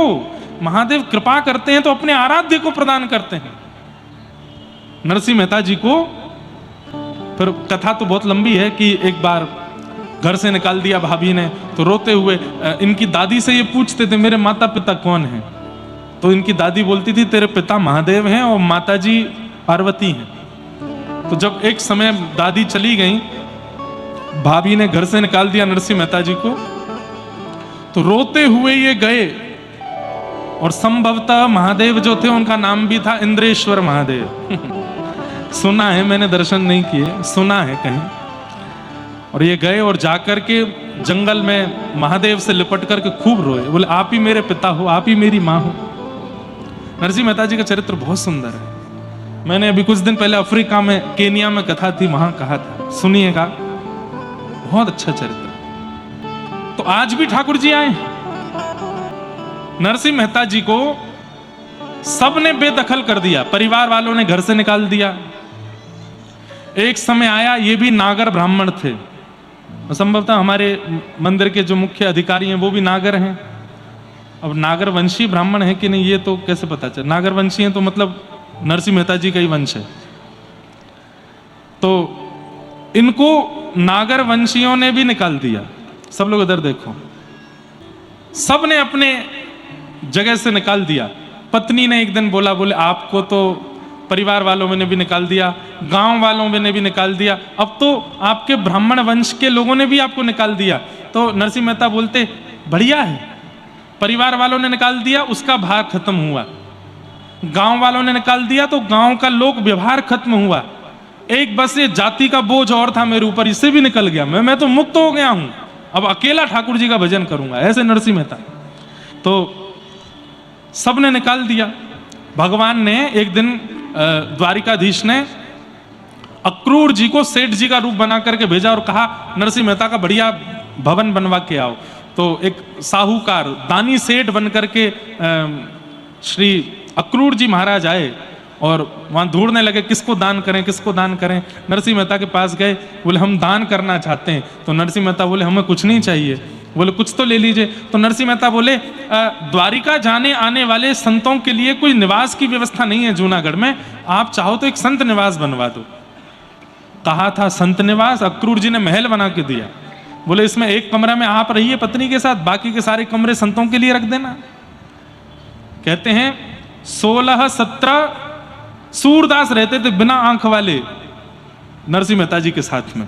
महादेव कृपा करते हैं तो अपने आराध्य को प्रदान करते हैं। नरसिंह मेहता जी को फिर कथा तो बहुत लंबी है कि एक बार घर से निकाल दिया भाभी ने, तो रोते हुए इनकी दादी से ये पूछते थे मेरे माता पिता कौन हैं, तो इनकी दादी बोलती थी तेरे पिता महादेव हैं और माताजी पार्वती हैं। तो जब एक समय दादी चली गई, भाभी ने घर से निकाल दिया नरसिंह मेहता जी को, तो रोते हुए ये गए, और संभवतः महादेव जो थे उनका नाम भी था इंद्रेश्वर महादेव। सुना है, मैंने दर्शन नहीं किए, सुना है कहीं। और ये गए और जाकर के जंगल में महादेव से लिपट करके खूब रोए, बोले आप ही मेरे पिता हो, आप ही मेरी माँ हो। नरसिंह मेहता जी का चरित्र बहुत सुंदर है। मैंने अभी कुछ दिन पहले अफ्रीका में, केनिया में कथा थी, वहां कहा था, सुनिएगा, बहुत अच्छा चरित्र। तो आज भी ठाकुर जी आए। नरसिंह मेहता जी को सबने बेदखल कर दिया, परिवार वालों ने घर से निकाल दिया। एक समय आया, ये भी नागर ब्राह्मण थे, संभवतः हमारे मंदिर के जो मुख्य अधिकारी हैं वो भी नागर हैं। अब नागर वंशी ब्राह्मण है कि नहीं ये तो कैसे पता चले, नागर वंशी हैं तो मतलब नरसिंह मेहता जी का ही वंश है। तो इनको नागर वंशियों ने भी निकाल दिया। सब लोग इधर देखो, सब ने अपने जगह से निकाल दिया। पत्नी ने एक दिन बोला, बोले आपको तो परिवार वालों में ने भी निकाल दिया, गांव वालों में ने भी निकाल दिया, अब तो आपके ब्राह्मण वंश के लोगों ने भी आपको निकाल दिया। तो नरसिंह मेहता बोलते बढ़िया है, परिवार वालों ने निकाल दिया, उसका भार खत्म हुआ। गांव वालों ने निकाल दिया तो गांव का लोक व्यवहार खत्म हुआ। एक बस ये जाति का बोझ और था मेरे ऊपर, इससे भी निकल गया, मैं तो मुक्त हो गया हूं, अब अकेला ठाकुर जी का भजन करूंगा, ऐसे नरसिंह मेहता। तो सबने निकाल दिया। भगवान ने एक दिन, द्वारिकाधीश ने अक्रूर जी को सेठ जी का रूप बना करके भेजा और कहा नरसिंह मेहता का बढ़िया भवन बनवा के आओ। तो एक साहूकार दानी सेठ बन करके श्री अक्रूर जी महाराज आए और वहां ढूंढने लगे किसको दान करें, किसको दान करें। नरसिंह मेहता के पास गए, बोले हम दान करना चाहते हैं। तो नरसिंह मेहता बोले हमें कुछ नहीं चाहिए। बोले कुछ तो ले लीजिए। तो नरसिंह मेहता बोले द्वारिका जाने आने वाले संतों के लिए कोई निवास की व्यवस्था नहीं है जूनागढ़ में, आप चाहो तो एक संत निवास बनवा दो। कहा था संत निवास, अक्रूर जी ने महल बना के दिया। बोले इसमें एक कमरा में आप रहिए पत्नी के साथ, बाकी के सारे कमरे संतों के लिए रख देना। कहते हैं 16-17 सूरदास रहते थे बिना आंख वाले नरसिंह मेहता जी के साथ में,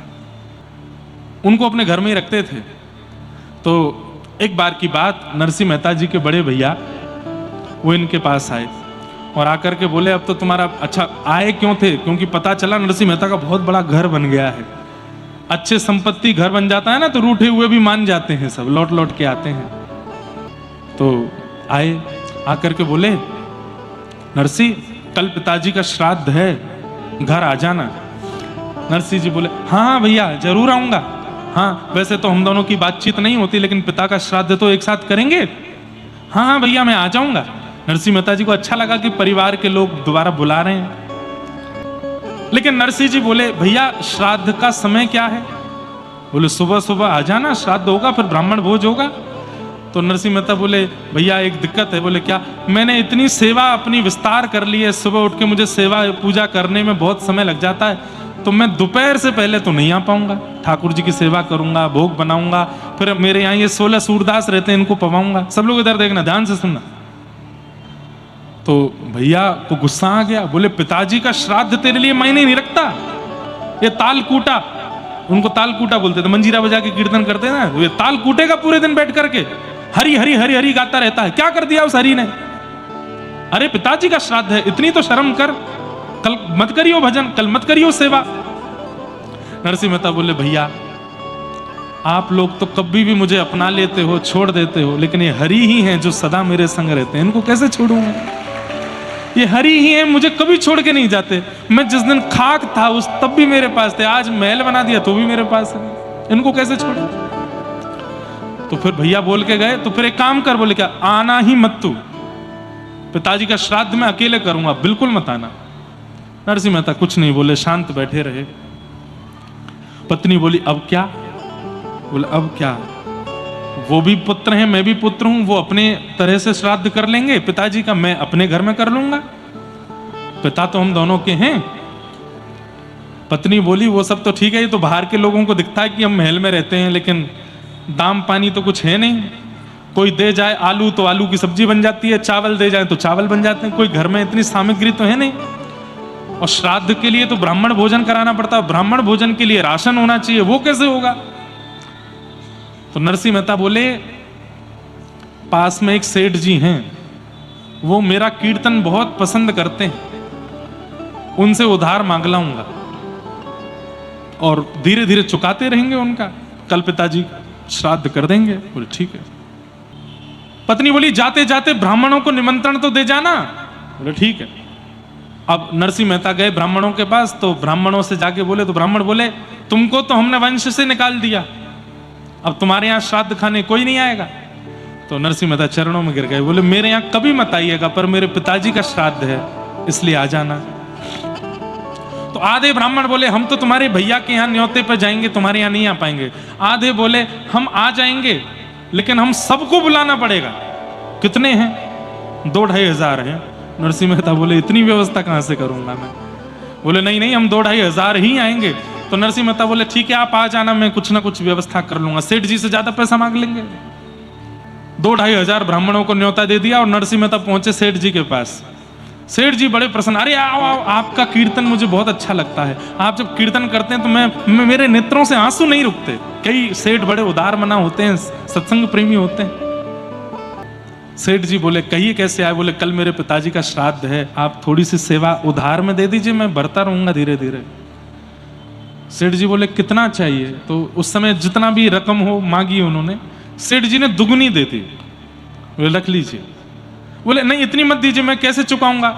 उनको अपने घर में ही रखते थे। तो एक बार की बात, नरसिंह मेहता जी के बड़े भैया वो इनके पास आए और आकर के बोले अब तो तुम्हारा अच्छा, आए क्यों थे? क्योंकि पता चला नरसिंह मेहता का बहुत बड़ा घर बन गया है। अच्छे संपत्ति घर बन जाता है ना तो रूठे हुए भी मान जाते हैं, सब लौट लौट के आते हैं। तो आए, आकर के बोले नरसिंह कल पिताजी का श्राद्ध है, घर आ जाना। नरसिंह जी बोले हाँ भैया जरूर आऊंगा। हाँ वैसे तो हम दोनों की बातचीत नहीं होती, लेकिन पिता का श्राद्ध तो एक साथ करेंगे। हाँ हाँ भैया मैं आ जाऊंगा। नरसिंह मेहता जी को अच्छा लगा कि परिवार के लोग दोबारा बुला रहे हैं। लेकिन नरसिंह जी बोले भैया श्राद्ध का समय क्या है? बोले सुबह सुबह आ जाना, श्राद्ध होगा फिर ब्राह्मण भोज होगा। तो नरसिंह मेहता बोले भैया एक दिक्कत है। बोले क्या? मैंने इतनी सेवा अपनी विस्तार कर ली है, सुबह उठ के मुझे सेवा पूजा करने में बहुत समय लग जाता है, तो मैं दोपहर से पहले तो नहीं आ पाऊंगा। ठाकुर जी की सेवा करूंगा, भोग बनाऊंगा, फिर मेरे यहाँ ये 16 सूरदास रहते हैं, इनको पवाऊंगा। सब लोग इधर देखना, ध्यान से सुनना। तो भैया को गुस्सा आ गया। बोले पिताजी का श्राद्ध तेरे लिए मायने नहीं रखता, ये ताल कूटा, उनको ताल कूटा बोलते थे, मंजीरा बजा के कीर्तन करते हैं ना, ये ताल कूटेगा पूरे दिन बैठ करके, हरी हरी हरी हरी गाता रहता है। क्या कर दिया उस हरी ने? अरे पिताजी का श्राद्ध है, इतनी तो शर्म कर, कल मत करियो भजन, कल मत करियो सेवा। नरसिंह मेहता बोले भैया आप लोग तो कभी भी मुझे अपना लेते हो, छोड़ देते हो, लेकिन ये हरि ही हैं जो सदा मेरे संग रहते हैं, इनको कैसे छोड़ूंगा? ये हरि ही हैं, मुझे कभी छोड़ के नहीं जाते। मैं जिस दिन खाक था उस तब भी मेरे पास थे, आज महल बना दिया तो भी मेरे पास है, इनको कैसे छोड़ूं? तो फिर भैया बोल के गए, तो फिर एक काम कर, बोले क्या? आना ही मत तू, पिताजी का श्राद्ध मैं अकेले करूंगा, बिल्कुल मत आना। नरसिंह मेहता कुछ नहीं बोले, शांत बैठे रहे। पत्नी बोली अब क्या? बोले अब क्या, वो भी पुत्र हैं, मैं भी पुत्र हूं, वो अपने तरह से श्राद्ध कर लेंगे पिताजी का, मैं अपने घर में कर लूंगा, पिता तो हम दोनों के हैं। पत्नी बोली वो सब तो ठीक है, ये तो बाहर के लोगों को दिखता है कि हम महल में रहते हैं, लेकिन दाम पानी तो कुछ है नहीं। कोई दे जाए आलू तो आलू की सब्जी बन जाती है, चावल दे जाए तो चावल बन जाते हैं, कोई घर में इतनी सामग्री तो है नहीं। और श्राद्ध के लिए तो ब्राह्मण भोजन कराना पड़ता है, ब्राह्मण भोजन के लिए राशन होना चाहिए, वो कैसे होगा? तो नरसिंह मेहता बोले पास में एक सेठ जी हैं, वो मेरा कीर्तन बहुत पसंद करते हैं, उनसे उधार मांग लाऊंगा और धीरे धीरे चुकाते रहेंगे उनका, कल पिताजी श्राद्ध कर देंगे। बोले ठीक है। पत्नी बोली जाते जाते ब्राह्मणों को निमंत्रण तो दे जाना। बोले ठीक है। अब नरसिंह मेहता गए ब्राह्मणों के पास, तो ब्राह्मणों से जाके बोले, तो ब्राह्मण बोले तुमको तो हमने वंश से निकाल दिया, अब तुम्हारे यहाँ श्राद्ध खाने कोई नहीं आएगा। तो नरसिंह मेहता चरणों में गिर गए, बोले मेरे यहाँ कभी मत आइएगा, पर मेरे पिताजी का श्राद्ध है इसलिए आ जाना। तो आधे ब्राह्मण बोले हम तो तुम्हारे भैया के यहाँ न्योते पे जाएंगे, तुम्हारे यहाँ नहीं आ पाएंगे। आधे बोले हम आ जाएंगे, लेकिन हम सबको बुलाना पड़ेगा। कितने हैं? 2-2.5 हजार हैं। नरसिंह मेहता बोले इतनी व्यवस्था कहां से करूंगा मैं? बोले नहीं नहीं, हम 2-2.5 हजार ही आएंगे। तो नरसिंह मेहता बोले ठीक है आप आ जाना, मैं कुछ ना कुछ व्यवस्था कर लूंगा, सेठ जी से ज्यादा पैसा मांग लेंगे। 2-2.5 हजार ब्राह्मणों को न्योता दे दिया और नरसिंह मेहता पहुंचे सेठ जी के पास। सेठ जी बड़े प्रसन्न, अरे आओ आओ, आपका कीर्तन मुझे बहुत अच्छा लगता है, आप जब कीर्तन करते हैं तो मैं मेरे नेत्रों से आंसू नहीं रुकते। कई सेठ बड़े उदार मना होते हैं, सत्संग प्रेमी होते हैं। सेठ जी बोले कहिए कैसे आए? बोले कल मेरे पिताजी का श्राद्ध है, आप थोड़ी सी सेवा उधार में दे दीजिए, मैं भरता रहूंगा धीरे धीरे। सेठ जी बोले कितना चाहिए? तो उस समय जितना भी रकम हो मांगी उन्होंने, सेठ जी ने दुगनी दे दी। बोले रख लीजिए। बोले नहीं इतनी मत दीजिए, मैं कैसे चुकाऊंगा?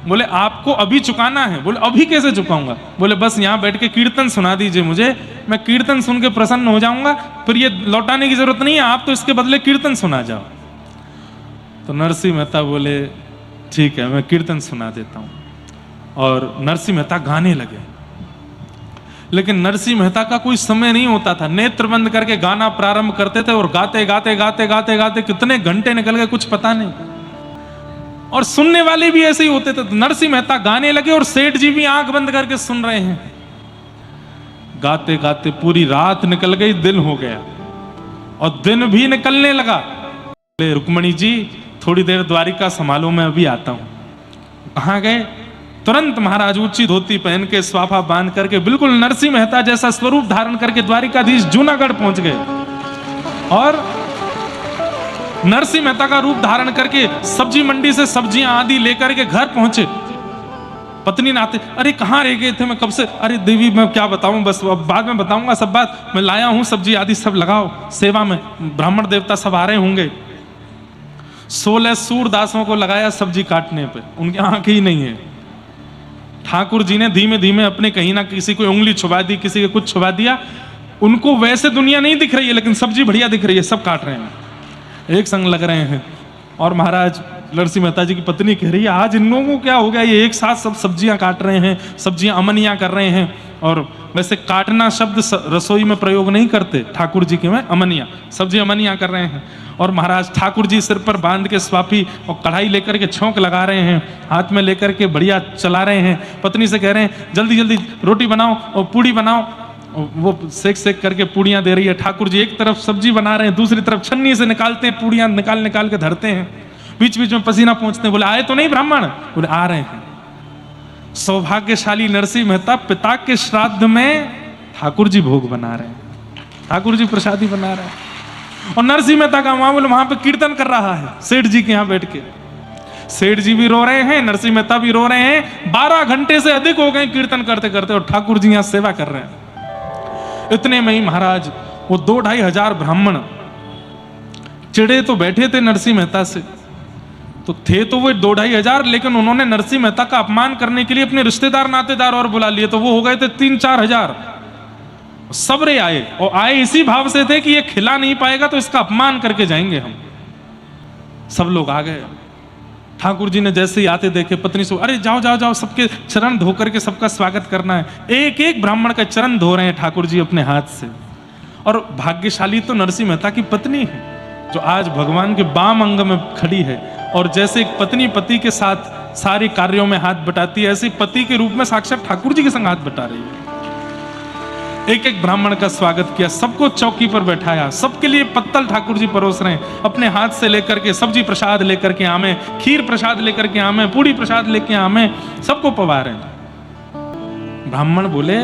बोले आपको अभी चुकाना है। बोले अभी कैसे चुकाऊंगा? बोले बस यहाँ बैठ के कीर्तन सुना दीजिए मुझे, मैं कीर्तन सुन के प्रसन्न हो जाऊंगा, फिर ये लौटाने की जरूरत नहीं है, आप तो इसके बदले कीर्तन सुना जाओ। तो नरसिंह मेहता बोले ठीक है मैं कीर्तन सुना देता हूं। और नरसिंह मेहता गाने लगे, लेकिन नरसिंह मेहता का कोई समय नहीं होता था, नेत्र बंद करके गाना प्रारंभ करते थे और गाते गाते गाते गाते गाते कितने घंटे निकल गए कुछ पता नहीं। और सुनने वाले भी ऐसे ही होते थे। नरसिंह मेहता गाने लगे और सेठ जी भी आंख बंद करके सुन रहे हैं। गाते गाते पूरी रात निकल गई, दिन हो गया और दिन भी निकलने लगा। रुक्मणी जी थोड़ी देर द्वारिका संभालो, मैं अभी आता हूं। कहां गए? तुरंत महाराज ऊंची धोती पहन के स्वाफा बांध करके बिल्कुल नरसिंह मेहता जैसा स्वरूप धारण करके द्वारिकाधीश जूनागढ़ पहुंच गए और नरसिंह मेहता का रूप धारण करके सब्जी मंडी से सब्जियां आदि लेकर के घर पहुंचे। पत्नी ने आते, अरे कहाँ रह गए थे, मैं कब से? अरे देवी मैं क्या बताऊं, बस अब बाद में बताऊंगा सब बात, मैं लाया हूं सब्जी आदि सब लगाओ सेवा में, ब्राह्मण देवता सब आ रहे होंगे। 16 सूरदासों को लगाया सब्जी काटने पे, उनकी आंख ही नहीं है। ठाकुर जी ने धीमे धीमे अपने कहीं ना किसी को उंगली छुपा दी, किसी के कुछ छुपा दिया। उनको वैसे दुनिया नहीं दिख रही है, लेकिन सब्जी बढ़िया दिख रही है, सब काट रहे हैं, एक संग लग रहे हैं। और महाराज नरसिंह मेहता जी की पत्नी कह रही है आज इन लोगों को क्या हो गया, ये एक साथ सब सब्जियां काट रहे हैं, सब्जियां अमनियां कर रहे हैं। और वैसे काटना शब्द रसोई में प्रयोग नहीं करते, ठाकुर जी के में अमनिया, सब्जी अमनियां कर रहे हैं। और महाराज ठाकुर जी सिर पर बांध के स्वापी और कढ़ाई लेकर के छौंक लगा रहे हैं, हाथ में लेकर के बढ़िया चला रहे हैं। पत्नी से कह रहे हैं जल्दी जल्दी रोटी बनाओ और पूड़ी बनाओ। वो सेक सेक करके पूड़ियां दे रही है। ठाकुर जी एक तरफ सब्जी बना रहे हैं, दूसरी तरफ छन्नी से निकालते हैं, पूड़ियां निकाल के धरते हैं। बीच बीच में पसीना पहुंचते हैं। बोले आए तो नहीं ब्राह्मण? बोले आ रहे हैं। सौभाग्यशाली नरसिंह मेहता पिता के श्राद्ध में ठाकुर जी भोग बना रहे हैं, ठाकुर जी प्रसादी बना रहे हैं। और नरसिंह मेहता का मामूल वहां पे कीर्तन कर रहा है सेठ जी के यहाँ बैठ के। सेठ जी भी रो रहे हैं, नरसिंह मेहता भी रो रहे हैं। 12 घंटे से अधिक हो गए कीर्तन करते करते, और ठाकुर जी यहाँ सेवा कर रहे हैं। इतने में ही महाराज वो 2-2.5 हजार ब्राह्मण चिड़े तो बैठे थे नरसिंह मेहता से, तो थे तो वो 2-2.5 हजार, लेकिन उन्होंने नरसिंह मेहता का अपमान करने के लिए अपने रिश्तेदार नातेदार और बुला लिए, तो वो हो गए थे 3-4 हजार। सबरे आए, और आए इसी भाव से थे कि ये खिला नहीं पाएगा तो इसका अपमान करके जाएंगे हम। सब लोग आ गए। ठाकुर जी ने जैसे ही आते देखे, पत्नी से अरे जाओ जाओ जाओ, सबके चरण धो करके सबका स्वागत करना है। एक एक ब्राह्मण का चरण धो रहे हैं ठाकुर जी अपने हाथ से। और भाग्यशाली तो नरसिंह मेहता की पत्नी है जो आज भगवान के बाम अंग में खड़ी है। और जैसे एक पत्नी पति के साथ सारे कार्यों में हाथ बटाती है, ऐसे पति के रूप में साक्षात ठाकुर जी के संग हाथ बटा रही है। एक एक ब्राह्मण का स्वागत किया, सबको चौकी पर बैठाया, सबके लिए पत्तल ठाकुर जी परोस रहे हैं, अपने हाथ से लेकर के सब्जी प्रसाद लेकर के आमे, खीर प्रसाद लेकर के आमे, पूड़ी प्रसाद लेके आमे, सबको पवा रहे हैं। ब्राह्मण बोले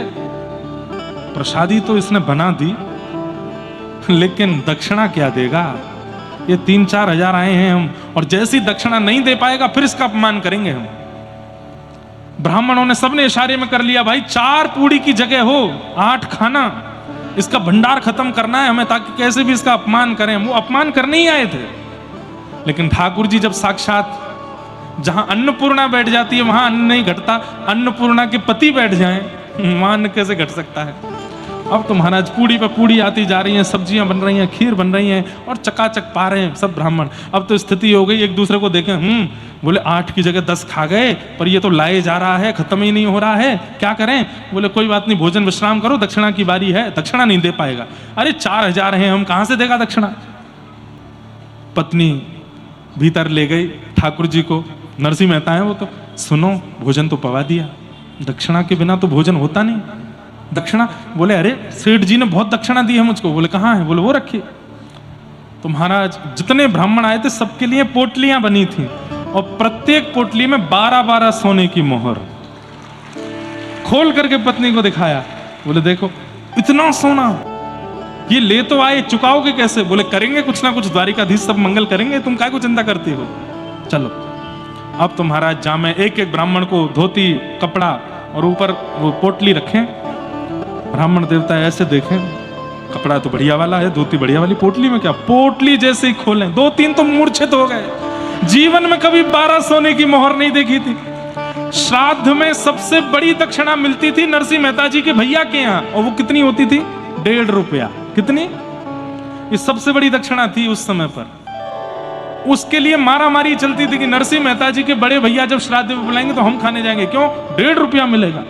प्रसादी तो इसने बना दी, लेकिन दक्षिणा क्या देगा? ये 3-4 हजार आए हैं हम, और जैसी दक्षिणा नहीं दे पाएगा फिर इसका अपमान करेंगे हम। ब्राह्मणों ने सबने इशारे में कर लिया, भाई 4 पूड़ी की जगह हो 8 खाना, इसका भंडार खत्म करना है हमें, ताकि कैसे भी इसका अपमान करें। वो अपमान करने ही आए थे। लेकिन ठाकुर जी जब साक्षात जहां अन्नपूर्णा बैठ जाती है वहां अन्न नहीं घटता, अन्नपूर्णा के पति बैठ जाएं वहां अन्न कैसे घट सकता है? अब तो महाराज पूड़ी पे पूड़ी आती जा रही हैं, सब्जियां बन रही हैं, खीर बन रही हैं, और चकाचक पा रहे हैं सब ब्राह्मण। अब तो स्थिति हो गई, एक दूसरे को देखें, बोले 8 की जगह 10 खा गए, पर ये तो लाए जा रहा है, खत्म ही नहीं हो रहा है, क्या करें? बोले कोई बात नहीं, भोजन विश्राम करो, दक्षिणा की बारी है। दक्षिणा नहीं दे पाएगा। अरे 4 हजार हैं हम, कहां से देगा दक्षिणा? पत्नी भीतर ले गई ठाकुर जी को, नरसिंह मेहता है वो, तो सुनो भोजन तो पवा दिया, दक्षिणा के बिना तो भोजन होता नहीं। दक्षिणा? बोले अरे सेठ जी ने बहुत दक्षिणा दी है मुझको। बोले कहाँ है? बोले वो रखिए। तो महाराज जितने ब्राह्मण आए थे सबके लिए पोटलियां बनी थी, और प्रत्येक पोटली में 12-12 सोने की मोहर। खोल करके पत्नी को दिखाया, बोले देखो इतना सोना, ये ले तो आए, चुकाओगे कैसे? बोले करेंगे कुछ ना कुछ, द्वारिकाधीश सब मंगल करेंगे, तुम काय को चिंता करती हो, चलो। अब तो महाराज जामे, एक एक ब्राह्मण को धोती कपड़ा और ऊपर वो पोटली रखें। ब्राह्मण देवता ऐसे देखें, कपड़ा तो बढ़िया वाला है, धोती बढ़िया वाली, पोटली में क्या? पोटली जैसे ही खोलें 2-3 तो मूर्छित हो गए। जीवन में कभी 12 सोने की मोहर नहीं देखी थी। श्राद्ध में सबसे बड़ी दक्षिणा मिलती थी नरसिंह मेहता जी के भैया के यहाँ, और वो कितनी होती थी? 1.5 रुपया। कितनी? ये सबसे बड़ी दक्षिणा थी उस समय पर। उसके लिए मारा मारी चलती थी कि नरसिंह मेहता जी के बड़े भैया जब श्राद्ध में बुलाएंगे तो हम खाने जाएंगे। क्यों? 1.5 रुपया मिलेगा।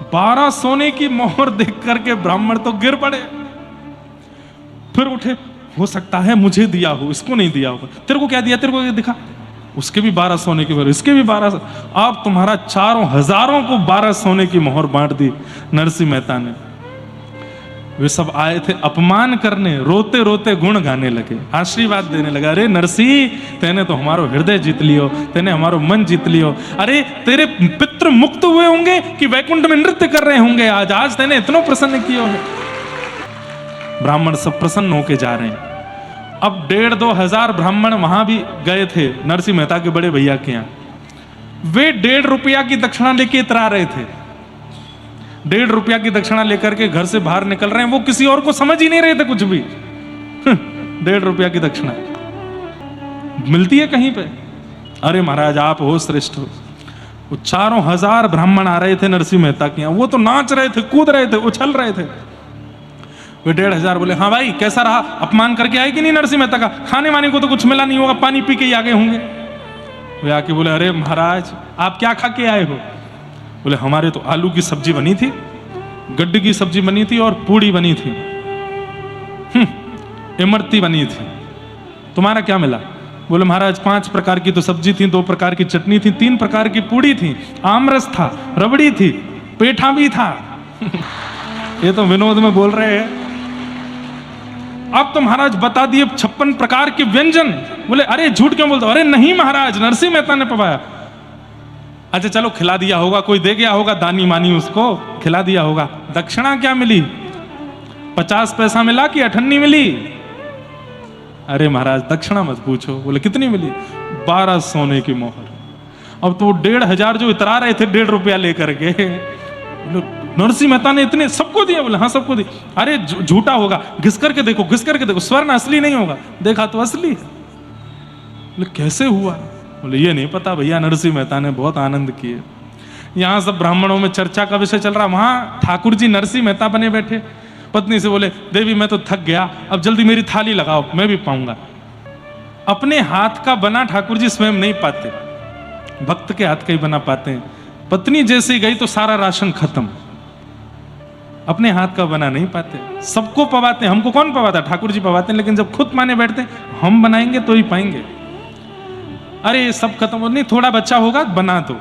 12 सोने की मोहर देख करके ब्राह्मण तो गिर पड़े। फिर उठे, हो सकता है मुझे दिया हो, इसको नहीं दिया होगा। तेरे को क्या दिया? तेरे को दिखा, उसके भी 12 सोने की मोहर, इसके भी 12। अब तुम्हारा 4 हजारों को 12 सोने की मोहर बांट दी नरसिंह मेहता ने। वे सब आए थे अपमान करने, रोते रोते गुण गाने लगे, आशीर्वाद देने लगा। अरे नरसिंह, तेने तो हमारो हृदय जीत लियो, तेने हमारो मन जीत लियो। अरे तेरे पितृ मुक्त हुए होंगे कि वैकुंठ में नृत्य कर रहे होंगे आज, आज तेने इतना प्रसन्न किया है। ब्राह्मण सब प्रसन्न होके जा रहे हैं। अब 1.5-2 हजार ब्राह्मण वहां भी गए थे नरसिंह मेहता के बड़े भैया के यहाँ। वे 1.5 रुपया की दक्षिणा लेके इतरा रहे थे। 1.5 रुपया की दक्षिणा लेकर के घर से बाहर निकल रहे हैं। वो किसी और को समझ ही नहीं रहे थे कुछ भी। 1.5 रुपया की दक्षिणा मिलती है कहीं पे? अरे महाराज आप हो श्रेष्ठ हो। वो 4 हजार ब्राह्मण आ रहे थे नरसिंह मेहता के यहाँ, वो तो नाच रहे थे, कूद रहे थे, उछल रहे थे। वे 1.5 हजार बोले हाँ भाई कैसा रहा, अपमान करके आए कि नहीं नरसिंह मेहता का? खाने वाने को तो कुछ मिला नहीं होगा, पानी पी के ही आगे होंगे। वे आके बोले, अरे महाराज आप क्या खा के आए हो? बोले, हमारे तो आलू की सब्जी बनी थी, गड्ढे की सब्जी बनी थी और पूड़ी बनी थी, इमरती बनी थी। तुम्हारा क्या मिला? बोले, महाराज 5 प्रकार की तो सब्जी थी, 2 प्रकार की चटनी थी, 3 प्रकार की पूड़ी थी, आमरस था, रबड़ी थी, पेठा भी था। ये तो विनोद में बोल रहे हैं। अब तो महाराज बता दिए 56 प्रकार के व्यंजन। बोले, अरे झूठ क्यों बोलते हो? अरे नहीं महाराज, नरसिंह मेहता ने पवाया। अच्छा चलो, खिला दिया होगा, कोई दे गया होगा दानी मानी, उसको खिला दिया होगा। दक्षिणा क्या मिली? 50 पैसा मिला कि 98 मिली? अरे महाराज दक्षिणा मत पूछो। बोले, कितनी मिली? 12 सोने की मोहर। अब तो 1,500 जो इतरा रहे थे 1.5 रुपया लेकर के, नरसिंह मेहता ने इतने सबको दिया? बोले, हाँ सबको दी। अरे झूठा होगा, घिस करके देखो, घिस करके देखो, स्वर्ण असली नहीं होगा। देखा तो असली। बोले, कैसे हुआ? बोले, ये नहीं पता भैया, नरसिंह मेहता ने बहुत आनंद किए। यहाँ सब ब्राह्मणों में चर्चा का विषय चल रहा, वहां ठाकुर जी नरसिंह मेहता बने बैठे। पत्नी से बोले, देवी मैं तो थक गया, अब जल्दी मेरी थाली लगाओ, मैं भी पाऊंगा। अपने हाथ का बना ठाकुर जी स्वयं नहीं पाते, भक्त के हाथ का ही बना पाते हैं। पत्नी जैसे गई तो सारा राशन खत्म। अपने हाथ का बना नहीं पाते, सबको पवाते हैं। हमको कौन पवाता? ठाकुर जी पवाते हैं। लेकिन जब खुद माने बैठते हैं, हम बनाएंगे तो ही पाएंगे। अरे सब खत्म हो, नहीं थोड़ा बच्चा होगा बना दो,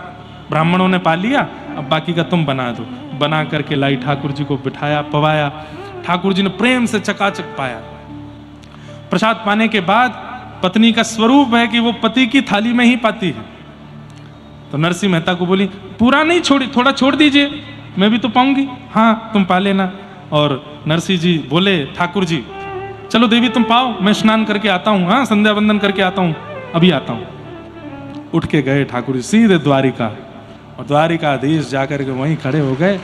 ब्राह्मणों ने पा लिया, अब बाकी का तुम बना दो। बना करके लाई, ठाकुर जी को बिठाया, पवाया। ठाकुर जी ने प्रेम से चकाचक पाया। प्रसाद पाने के बाद पत्नी का स्वरूप है कि वो पति की थाली में ही पाती है। तो नरसिंह मेहता को बोली, पूरा नहीं छोड़ी, थोड़ा छोड़ दीजिए, मैं भी तो पाऊंगी। हाँ तुम पा लेना। और नरसिंह जी बोले, ठाकुर जी चलो देवी तुम पाओ, मैं स्नान करके आता हूँ, हाँ संध्या वंदन करके आता हूँ, अभी आता हूँ। उठ के गए ठाकुर जी सीधे द्वारिका, और द्वारिकाधीश जाकर के वहीं खड़े हो गए।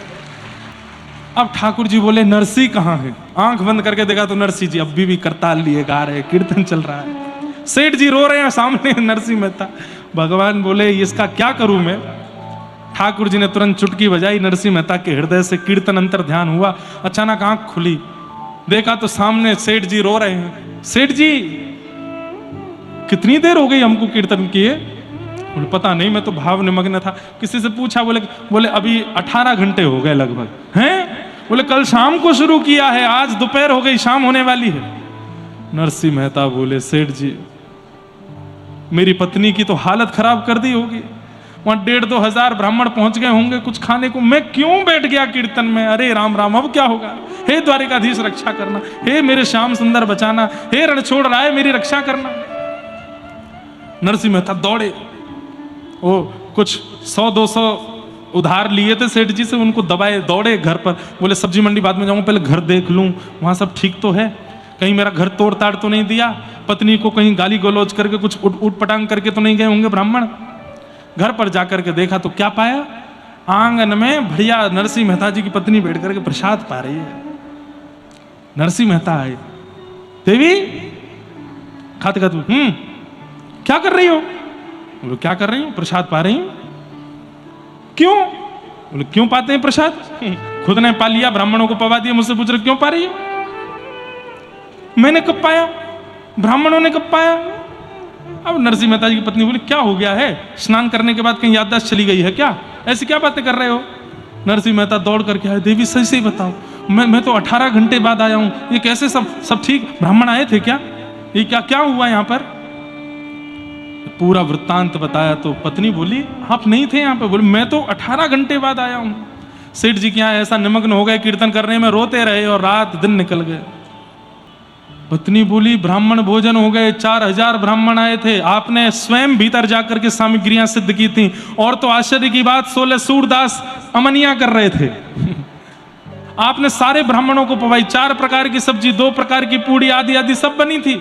अब ठाकुर जी बोले, नरसिंह कहाँ है? आंख बंद करके देखा तो नरसिंह जी अभी भी करताल लिए गा रहे, कीर्तन चल रहा है। सेठ जी रो रहे हैं सामने, नरसिंह मेहता। भगवान बोले, इसका क्या करूं मैं? ठाकुर जी ने तुरंत चुटकी बजाई, नरसिंह मेहता के हृदय से कीर्तन अंतर ध्यान हुआ। अचानक आंख खुली, देखा तो सामने सेठ जी रो रहे हैं। सेठ जी कितनी देर हो गई हमको कीर्तन किए? बोले, पता नहीं, मैं तो भाव निमग्न था। किसी से पूछा? बोले अभी 18 घंटे हो गए लगभग। हैं? बोले कल शाम को शुरू किया है, आज दोपहर हो गई, शाम होने वाली है। नरसिंह मेहता बोले, सेठ जी मेरी पत्नी की तो हालत खराब कर दी होगी, वहां 1,500-2 हजार ब्राह्मण पहुंच गए होंगे कुछ खाने को, मैं क्यों बैठ गया कीर्तन में? अरे राम राम, अब क्या होगा? हे द्वारिकाधीश रक्षा करना, हे मेरे श्याम सुंदर बचाना, हे रणछोड़ राय मेरी रक्षा करना। नरसिंह मेहता दौड़े, वो कुछ 100-200 उधार लिए थे सेठ जी से, उनको दबाए, दौड़े घर पर। बोले सब्जी मंडी बाद में जाऊंगा, पहले घर देख लूं वहां सब ठीक तो है, कहीं मेरा घर तोड़ ताड़ तो नहीं दिया, पत्नी को कहीं गाली गलौज करके कुछ उठ पटांग करके तो नहीं गए होंगे ब्राह्मण। घर पर जाकर के देखा तो क्या पाया? आंगन में भैया नरसिंह मेहता जी की पत्नी बैठ करके प्रसाद पा रही है। नरसिंह मेहता आए, देवी खाते खाते, क्या कर रही हो? बोले, क्या कर रही हूँ? प्रसाद पा रही हूँ। क्यों? बोले, क्यों पाते हैं प्रसाद? खुद ने पा लिया, ब्राह्मणों को पवा दिया, मुझसे पूछ रहे क्यों पा रही हो? मैंने कब पाया? ब्राह्मणों ने कब पाया? अब नरसिंह मेहता जी की पत्नी बोली, क्या हो गया है? स्नान करने के बाद कहीं याददाश्त चली गई है क्या? ऐसी क्या बातें कर रहे हो? नरसिंह मेहता दौड़ करके आए, देवी सही सही बताओ, मैं तो 18 घंटे बाद आया हूं, ये कैसे? सब ठीक? ब्राह्मण आए थे क्या? ये क्या हुआ यहाँ पर? पूरा वृत्तांत बताया तो पत्नी बोली, आप नहीं थे यहाँ पे? बोले, मैं तो 18 घंटे बाद आया हूं। सेठ जी के यहाँ ऐसा निमग्न हो गए कीर्तन करने में, रोते रहे और रात दिन निकल गए। पत्नी बोली, ब्राह्मण भोजन हो गए, 4000 ब्राह्मण आए थे, आपने स्वयं भीतर जाकर के सामग्रियां सिद्ध की थी, और तो आश्चर्य की बात 16 सूरदास अमनिया कर रहे थे। आपने सारे ब्राह्मणों को पवाई, 4 प्रकार की सब्जी, 2 प्रकार की पूड़ी आदि आदि सब बनी थी।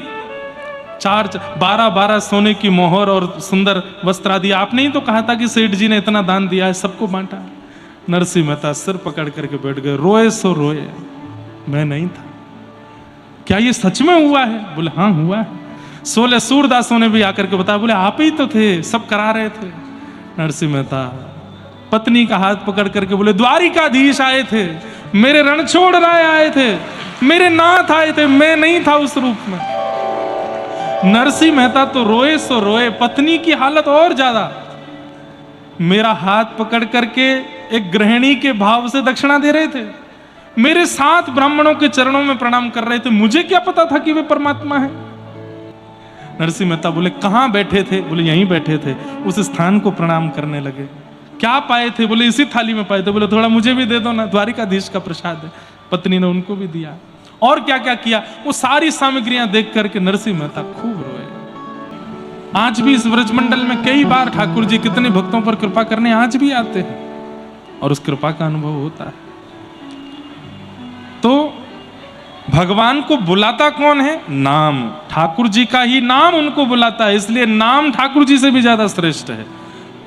12 सोने की मोहर और सुंदर वस्त्र आदि। आपने ही तो कहा था कि सेठ जी ने इतना दान दिया है, सबको बांटा। नरसिंह मेहता सिर पकड़ करके बैठ गए, रोए सो रोए, मैं नहीं था। क्या ये सच में हुआ है? बोले, हाँ हुआ है। 16 सूरदासों ने भी आकर के बताया, बोले आप ही तो थे, सब करा रहे थे। नरसिंह मेहता पत्नी का हाथ पकड़ करके बोले, द्वारिकाधीश आए थे, मेरे रणछोड़ राय आए थे, मेरे नाथ आए थे, मैं नहीं था उस रूप में। नरसिंह मेहता तो रोए सो रोए, पत्नी की हालत और ज्यादा। मेरा हाथ पकड़ करके एक गृहिणी के भाव से दक्षिणा दे रहे थे, मेरे 7 ब्राह्मणों के चरणों में प्रणाम कर रहे थे, मुझे क्या पता था कि वे परमात्मा है। नरसिंह मेहता बोले कहां बैठे थे? बोले यहीं बैठे थे। उस स्थान को प्रणाम करने लगे। क्या पाए थे? बोले इसी थाली में पाए थे। बोले थोड़ा मुझे भी दे दो ना, द्वारिकाधीश का प्रसाद है। पत्नी ने उनको भी दिया। और क्या क्या किया, वो सारी सामग्रियां देख करके नरसिंह मेहता खूब रोए। आज भी इस ब्रजमंडल में कई बार ठाकुर जी कितने भक्तों पर कृपा करने आज भी आते हैं और उस कृपा का अनुभव होता है। तो भगवान को बुलाता कौन है? नाम। ठाकुर जी का ही नाम उनको बुलाता है, इसलिए नाम ठाकुर जी से भी ज्यादा श्रेष्ठ है।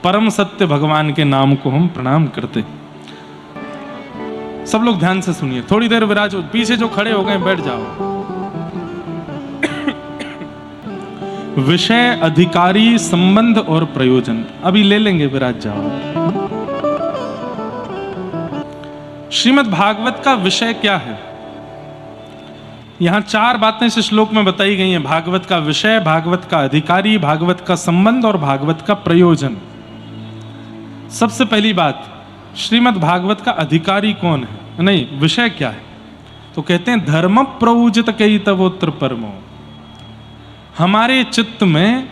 परम सत्य भगवान के नाम को हम प्रणाम करते हैं। सब लोग ध्यान से सुनिए, थोड़ी देर विराज, पीछे जो खड़े हो गए बैठ जाओ। विषय, अधिकारी, संबंध और प्रयोजन अभी ले लेंगे, विराज जाओ। श्रीमद् भागवत का विषय क्या है? यहां 4 बातें इस श्लोक में बताई गई हैं। भागवत का विषय, भागवत का अधिकारी, भागवत का संबंध और भागवत का प्रयोजन। सबसे पहली बात, श्रीमद् भागवत का अधिकारी कौन है? नहीं, विषय क्या है? तो कहते हैं धर्म प्रयोजित कई तवोत्र परमो। हमारे चित्त में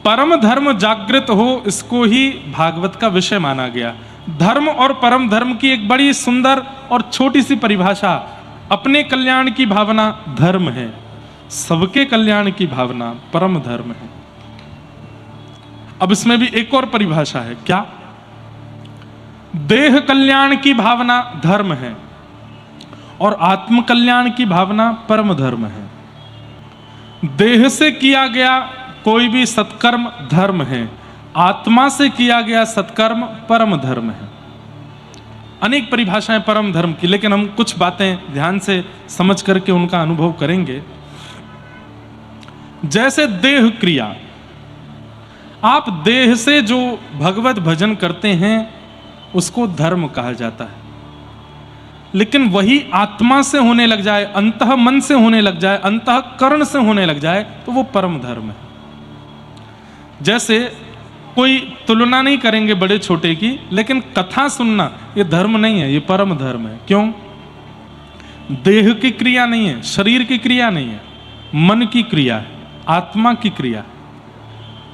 परम धर्म जागृत हो, इसको ही भागवत का विषय माना गया। धर्म और परम धर्म की एक बड़ी सुंदर और छोटी सी परिभाषा, अपने कल्याण की भावना धर्म है, सबके कल्याण की भावना परम धर्म है। अब इसमें भी एक और परिभाषा है, क्या? देह कल्याण की भावना धर्म है और आत्म कल्याण की भावना परम धर्म है। देह से किया गया कोई भी सत्कर्म धर्म है, आत्मा से किया गया सत्कर्म परम धर्म है। अनेक परिभाषाएं परम धर्म की, लेकिन हम कुछ बातें ध्यान से समझ करके उनका अनुभव करेंगे। जैसे देह क्रिया, आप देह से जो भगवत भजन करते हैं उसको धर्म कहा जाता है, लेकिन वही आत्मा से होने लग जाए, अंतः मन से होने लग जाए, अंतः करण से होने लग जाए तो वो परम धर्म है। जैसे कोई तुलना नहीं करेंगे बड़े छोटे की, लेकिन कथा सुनना ये धर्म नहीं है, ये परम धर्म है। क्यों? देह की क्रिया नहीं है, शरीर की क्रिया नहीं है, मन की क्रिया है, आत्मा की क्रिया।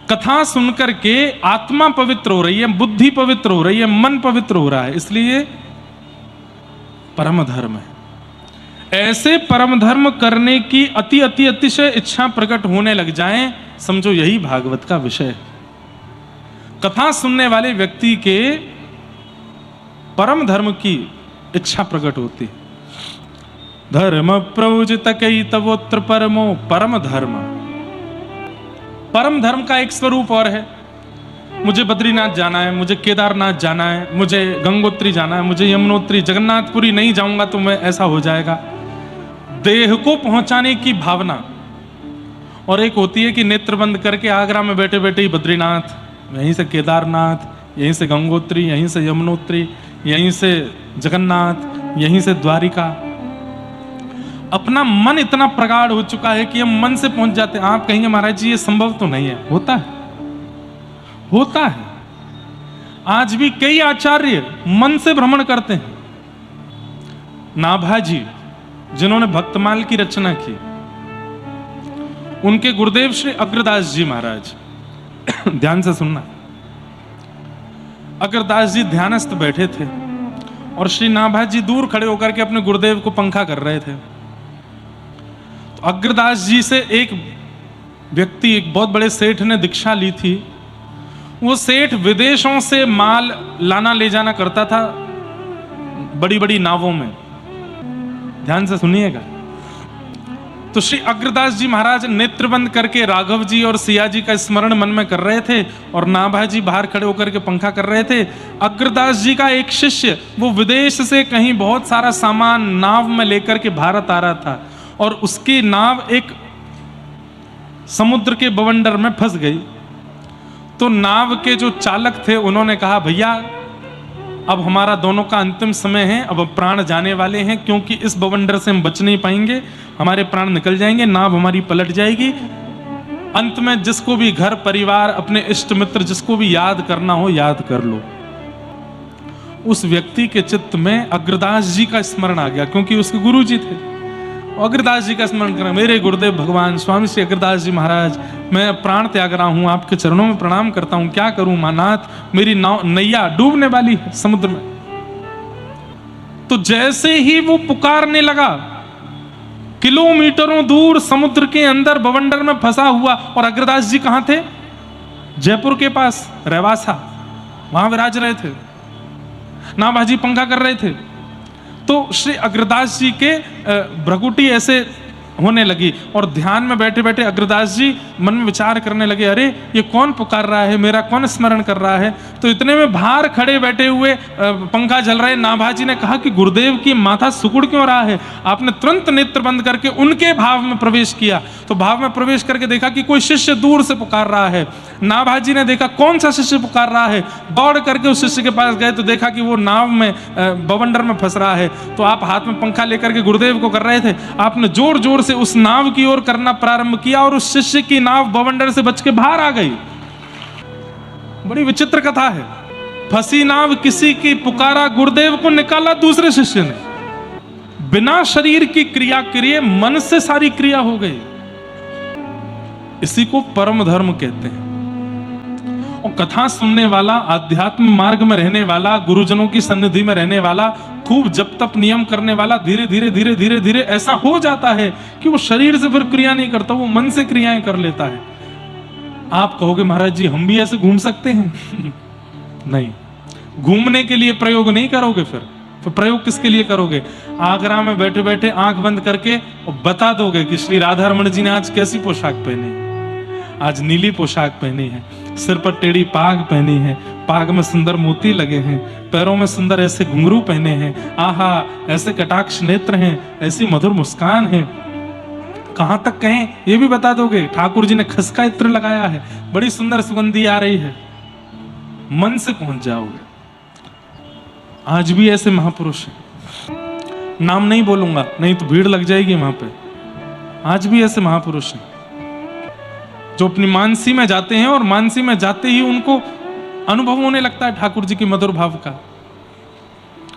कथा सुनकर के आत्मा पवित्र हो रही है, बुद्धि पवित्र हो रही है, मन पवित्र हो रहा है, इसलिए परम धर्म है। ऐसे परम धर्म करने की अतिशय इच्छा प्रकट होने लग जाएं, समझो यही भागवत का विषय है। कथा सुनने वाले व्यक्ति के परम धर्म की इच्छा प्रकट होती है। धर्म प्रयोजित कई तवोत्र परमो, परम धर्म। परम धर्म का एक स्वरूप और है, मुझे बद्रीनाथ जाना है, मुझे केदारनाथ जाना है, मुझे गंगोत्री जाना है, मुझे यमुनोत्री, जगन्नाथपुरी नहीं जाऊंगा तो मैं ऐसा हो जाएगा। देह को पहुंचाने की भावना। और एक होती है कि नेत्र बंद करके आगरा में बैठे बैठे ही बद्रीनाथ, यहीं से केदारनाथ, यहीं से गंगोत्री, यहीं से यमुनोत्री, यहीं से जगन्नाथ, यहीं से द्वारिका। अपना मन इतना प्रगाढ़ हो चुका है कि हम मन से पहुंच जाते हैं। आप कहेंगे महाराज जी ये संभव तो नहीं है। होता है, होता है। आज भी कई आचार्य मन से भ्रमण करते हैं। नाभाजी जिन्होंने भक्तमाल की रचना की, उनके गुरुदेव श्री अग्रदास जी महाराज, ध्यान से सुनना, अग्रदास जी ध्यानस्थ बैठे थे और श्री नाभाजी दूर खड़े होकर के अपने गुरुदेव को पंखा कर रहे थे। तो अग्रदास जी से एक व्यक्ति, एक बहुत बड़े सेठ ने दीक्षा ली थी। वो सेठ विदेशों से माल लाना ले जाना करता था बड़ी बड़ी नावों में। ध्यान से सुनिएगा। तो श्री अग्रदास जी महाराज नेत्र बंद करके राघव जी और सिया जी का स्मरण मन में कर रहे थे और नाभाजी बाहर खड़े होकर के पंखा कर रहे थे। अग्रदास जी का एक शिष्य वो विदेश से कहीं बहुत सारा सामान नाव में लेकर के भारत आ रहा था और उसकी नाव एक समुद्र के बवंडर में फंस गई। तो नाव के जो चालक थे उन्होंने कहा, भैया अब हमारा दोनों का अंतिम समय है, अब प्राण जाने वाले हैं, क्योंकि इस बवंडर से हम बच नहीं पाएंगे, हमारे प्राण निकल जाएंगे, नाव हमारी पलट जाएगी, अंत में जिसको भी घर परिवार अपने इष्ट मित्र जिसको भी याद करना हो याद कर लो। उस व्यक्ति के चित्त में अग्रदास जी का स्मरण आ गया, क्योंकि उसके गुरु जी थे। अग्रदास जी का स्मरण करना, मेरे गुरुदेव भगवान स्वामी श्री अग्रदास जी महाराज, मैं प्राण त्याग रहा हूं, आपके चरणों में प्रणाम करता हूं, क्या करूं मानाथ, मेरी नैया डूबने वाली है समुद्र में। तो जैसे ही वो पुकारने लगा, किलोमीटरों दूर समुद्र के अंदर बवंडर में फंसा हुआ, और अग्रदास जी कहां थे? जयपुर के पास रेवासा, वहां विराज रहे थे, नाभाजी पंखा कर रहे थे। तो श्री अग्रदास जी के भ्रकुटी ऐसे होने लगी, और ध्यान में बैठे बैठे अग्रदास जी मन में विचार करने लगे, अरे ये कौन पुकार रहा है, मेरा कौन स्मरण कर रहा है। तो इतने में बाहर खड़े बैठे हुए पंखा जल रहे नाभाजी ने कहा कि गुरुदेव की माथा सुकुड़ क्यों रहा है। आपने तुरंत नेत्र बंद करके उनके भाव में प्रवेश किया। तो भाव में प्रवेश करके देखा कि कोई शिष्य दूर से पुकार रहा है। नाभाजी ने देखा कौन सा शिष्य पुकार रहा है, दौड़ करके उस शिष्य के पास गए तो देखा कि वो नाव में बवंडर में फंस रहा है। तो आप हाथ में पंखा लेकर के गुरुदेव को कर रहे थे, आपने जोर जोर से उस नाव की ओर करना प्रारंभ किया, और उस शिष्य की नाव बवंडर से बच के बाहर आ गई। बड़ी विचित्र कथा है। फंसी नाव किसी की, पुकारा गुरुदेव को, निकाला दूसरे शिष्य ने। बिना शरीर की क्रिया किए मन से सारी क्रिया हो गई। इसी को परम धर्म कहते हैं। और कथा सुनने वाला, आध्यात्म मार्ग में रहने वाला, गुरुजनों की सन्निधि में रहने वाला, खूब जप तप नियम करने वाला, धीरे धीरे धीरे धीरे धीरे ऐसा हो जाता है कि वो शरीर से फिर क्रिया नहीं करता, वो मन से क्रियाएं कर लेता है। आप कहोगे महाराज जी हम भी ऐसे घूम सकते हैं? नहीं, घूमने के लिए प्रयोग नहीं करोगे, फिर प्रयोग किसके लिए करोगे? आगरा में बैठे बैठे आंख बंद करके और बता दोगे कि श्री राधा रमण जी ने आज कैसी पोशाक पहनी है। आज नीली पोशाक पहनी है, सिर पर टेढ़ी पाग पहनी है, पाग में सुंदर मोती लगे हैं, पैरों में सुंदर ऐसे घुंघरू पहने हैं, आहा ऐसे कटाक्ष नेत्र हैं, ऐसी मधुर मुस्कान है। कहां तक कहें ये भी बता दोगे। ठाकुर जी ने खसका इत्र लगाया है, बड़ी सुंदर सुगंधी आ रही है। मन से पहुंच जाओगे। आज भी ऐसे महापुरुष हैं, नाम नहीं बोलूंगा नहीं तो भीड़ लग जाएगी वहां पे। आज भी ऐसे महापुरुष हैं जो अपनी मानसी में जाते हैं, और मानसी में जाते ही उनको अनुभव होने लगता है ठाकुर जी की मधुर भाव का।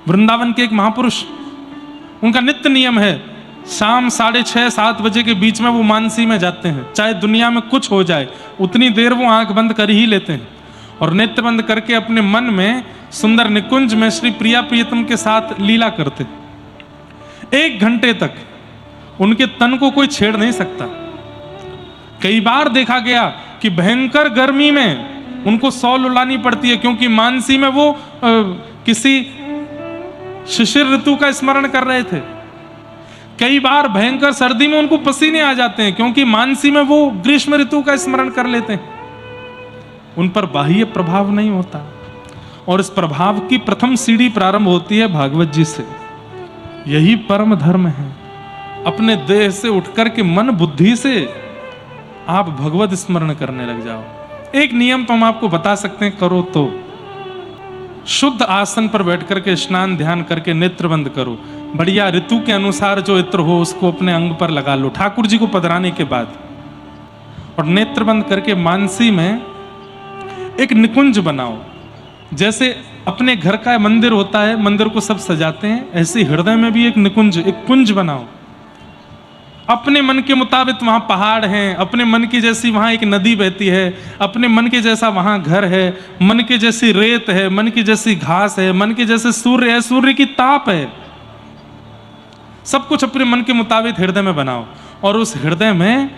वृंदावन के एक महापुरुष, उनका नित्य नियम है, शाम 6:30-7 बजे के बीच में वो मानसी में जाते हैं। चाहे दुनिया में कुछ हो जाए, उतनी देर वो आंख बंद कर ही लेते हैं, और नेत्र बंद करके अपने मन में सुंदर निकुंज में श्री प्रिया प्रियतम के साथ लीला करते। 1 घंटे तक उनके तन को कोई छेड़ नहीं सकता। कई बार देखा गया कि भयंकर गर्मी में उनको सौ लुलानी पड़ती है, क्योंकि मानसी में वो किसी शिशिर ऋतु का स्मरण कर रहे थे। कई बार भयंकर सर्दी में उनको पसीने आ जाते हैं, क्योंकि मानसी में वो ग्रीष्म ऋतु का स्मरण कर लेते हैं। उन पर बाह्य प्रभाव नहीं होता, और इस प्रभाव की प्रथम सीढ़ी प्रारंभ होती है भागवत जी से। यही परम धर्म है। अपने देह से उठकर के मन बुद्धि से आप भगवत स्मरण करने लग जाओ। एक नियम तो हम आपको बता सकते हैं, करो तो शुद्ध आसन पर बैठ करके स्नान ध्यान करके नेत्र बंद करो। बढ़िया ऋतु के अनुसार जो इत्र हो उसको अपने अंग पर लगा लो ठाकुर जी को पधराने के बाद, और नेत्र बंद करके मानसी में एक निकुंज बनाओ। जैसे अपने घर का मंदिर होता है, मंदिर को सब सजाते हैं, ऐसे हृदय में भी एक निकुंज, एक कुंज बनाओ। अपने मन के मुताबिक वहां पहाड़ हैं, अपने मन की जैसी वहां एक नदी बहती है, अपने मन के जैसा वहां घर है, मन के जैसी रेत है, मन की जैसी घास है, मन के जैसे सूर्य है, सूर्य की ताप है। सब कुछ अपने मन के मुताबिक हृदय में बनाओ, और उस हृदय में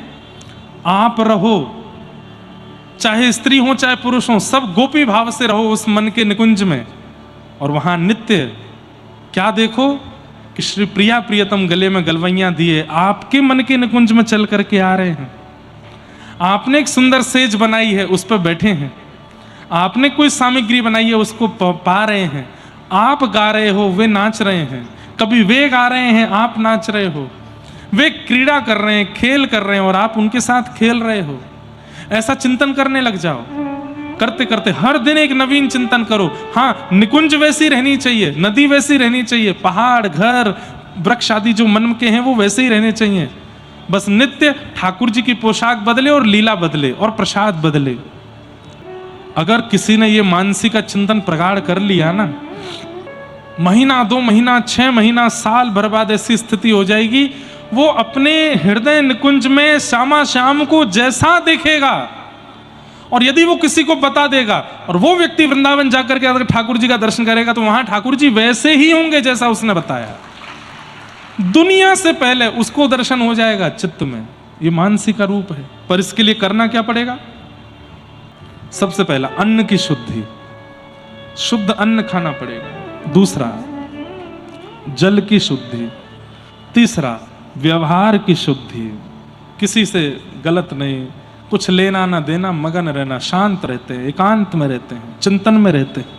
आप रहो। चाहे स्त्री हो चाहे पुरुष हो, सब गोपी भाव से रहो उस मन के निकुंज में। और वहां नित्य क्या देखो कि श्री प्रिया प्रियतम गले में गलवैया दिए आपके मन के निकुंज में चल करके आ रहे हैं। आपने एक सुंदर सेज बनाई है, उस पर बैठे हैं। आपने कोई सामग्री बनाई है, उसको पा रहे हैं। आप गा रहे हो, वे नाच रहे हैं। कभी वे गा रहे हैं, आप नाच रहे हो। वे क्रीड़ा कर रहे हैं, खेल कर रहे हैं, और आप उनके साथ खेल रहे हो। ऐसा चिंतन करने लग जाओ। करते करते हर दिन एक नवीन चिंतन करो। हाँ, निकुंज वैसी रहनी चाहिए, नदी वैसी रहनी चाहिए, पहाड़ घर वृक्ष आदि जो मन के हैं वो वैसे ही रहने चाहिए। बस नित्य ठाकुर जी की पोशाक बदले और लीला बदले और प्रसाद बदले। अगर किसी ने ये मानसिक का चिंतन प्रगाढ़ कर लिया ना, महीना 2 महीना 6 महीना साल भर बाद ऐसी स्थिति हो जाएगी, वो अपने हृदय निकुंज में श्यामा श्याम को जैसा देखेगा, और यदि वो किसी को बता देगा और वो व्यक्ति वृंदावन जाकर के अगर ठाकुर जी का दर्शन करेगा तो वहां ठाकुर जी वैसे ही होंगे जैसा उसने बताया। दुनिया से पहले उसको दर्शन हो जाएगा चित्त में। ये मानसिक का रूप है। पर इसके लिए करना क्या पड़ेगा? सबसे पहला अन्न की शुद्धि, शुद्ध अन्न खाना पड़ेगा। दूसरा जल की शुद्धि। तीसरा व्यवहार की शुद्धि, किसी से गलत नहीं, कुछ लेना ना देना, मगन रहना, शांत रहते हैं, एकांत में रहते हैं, चिंतन में रहते हैं।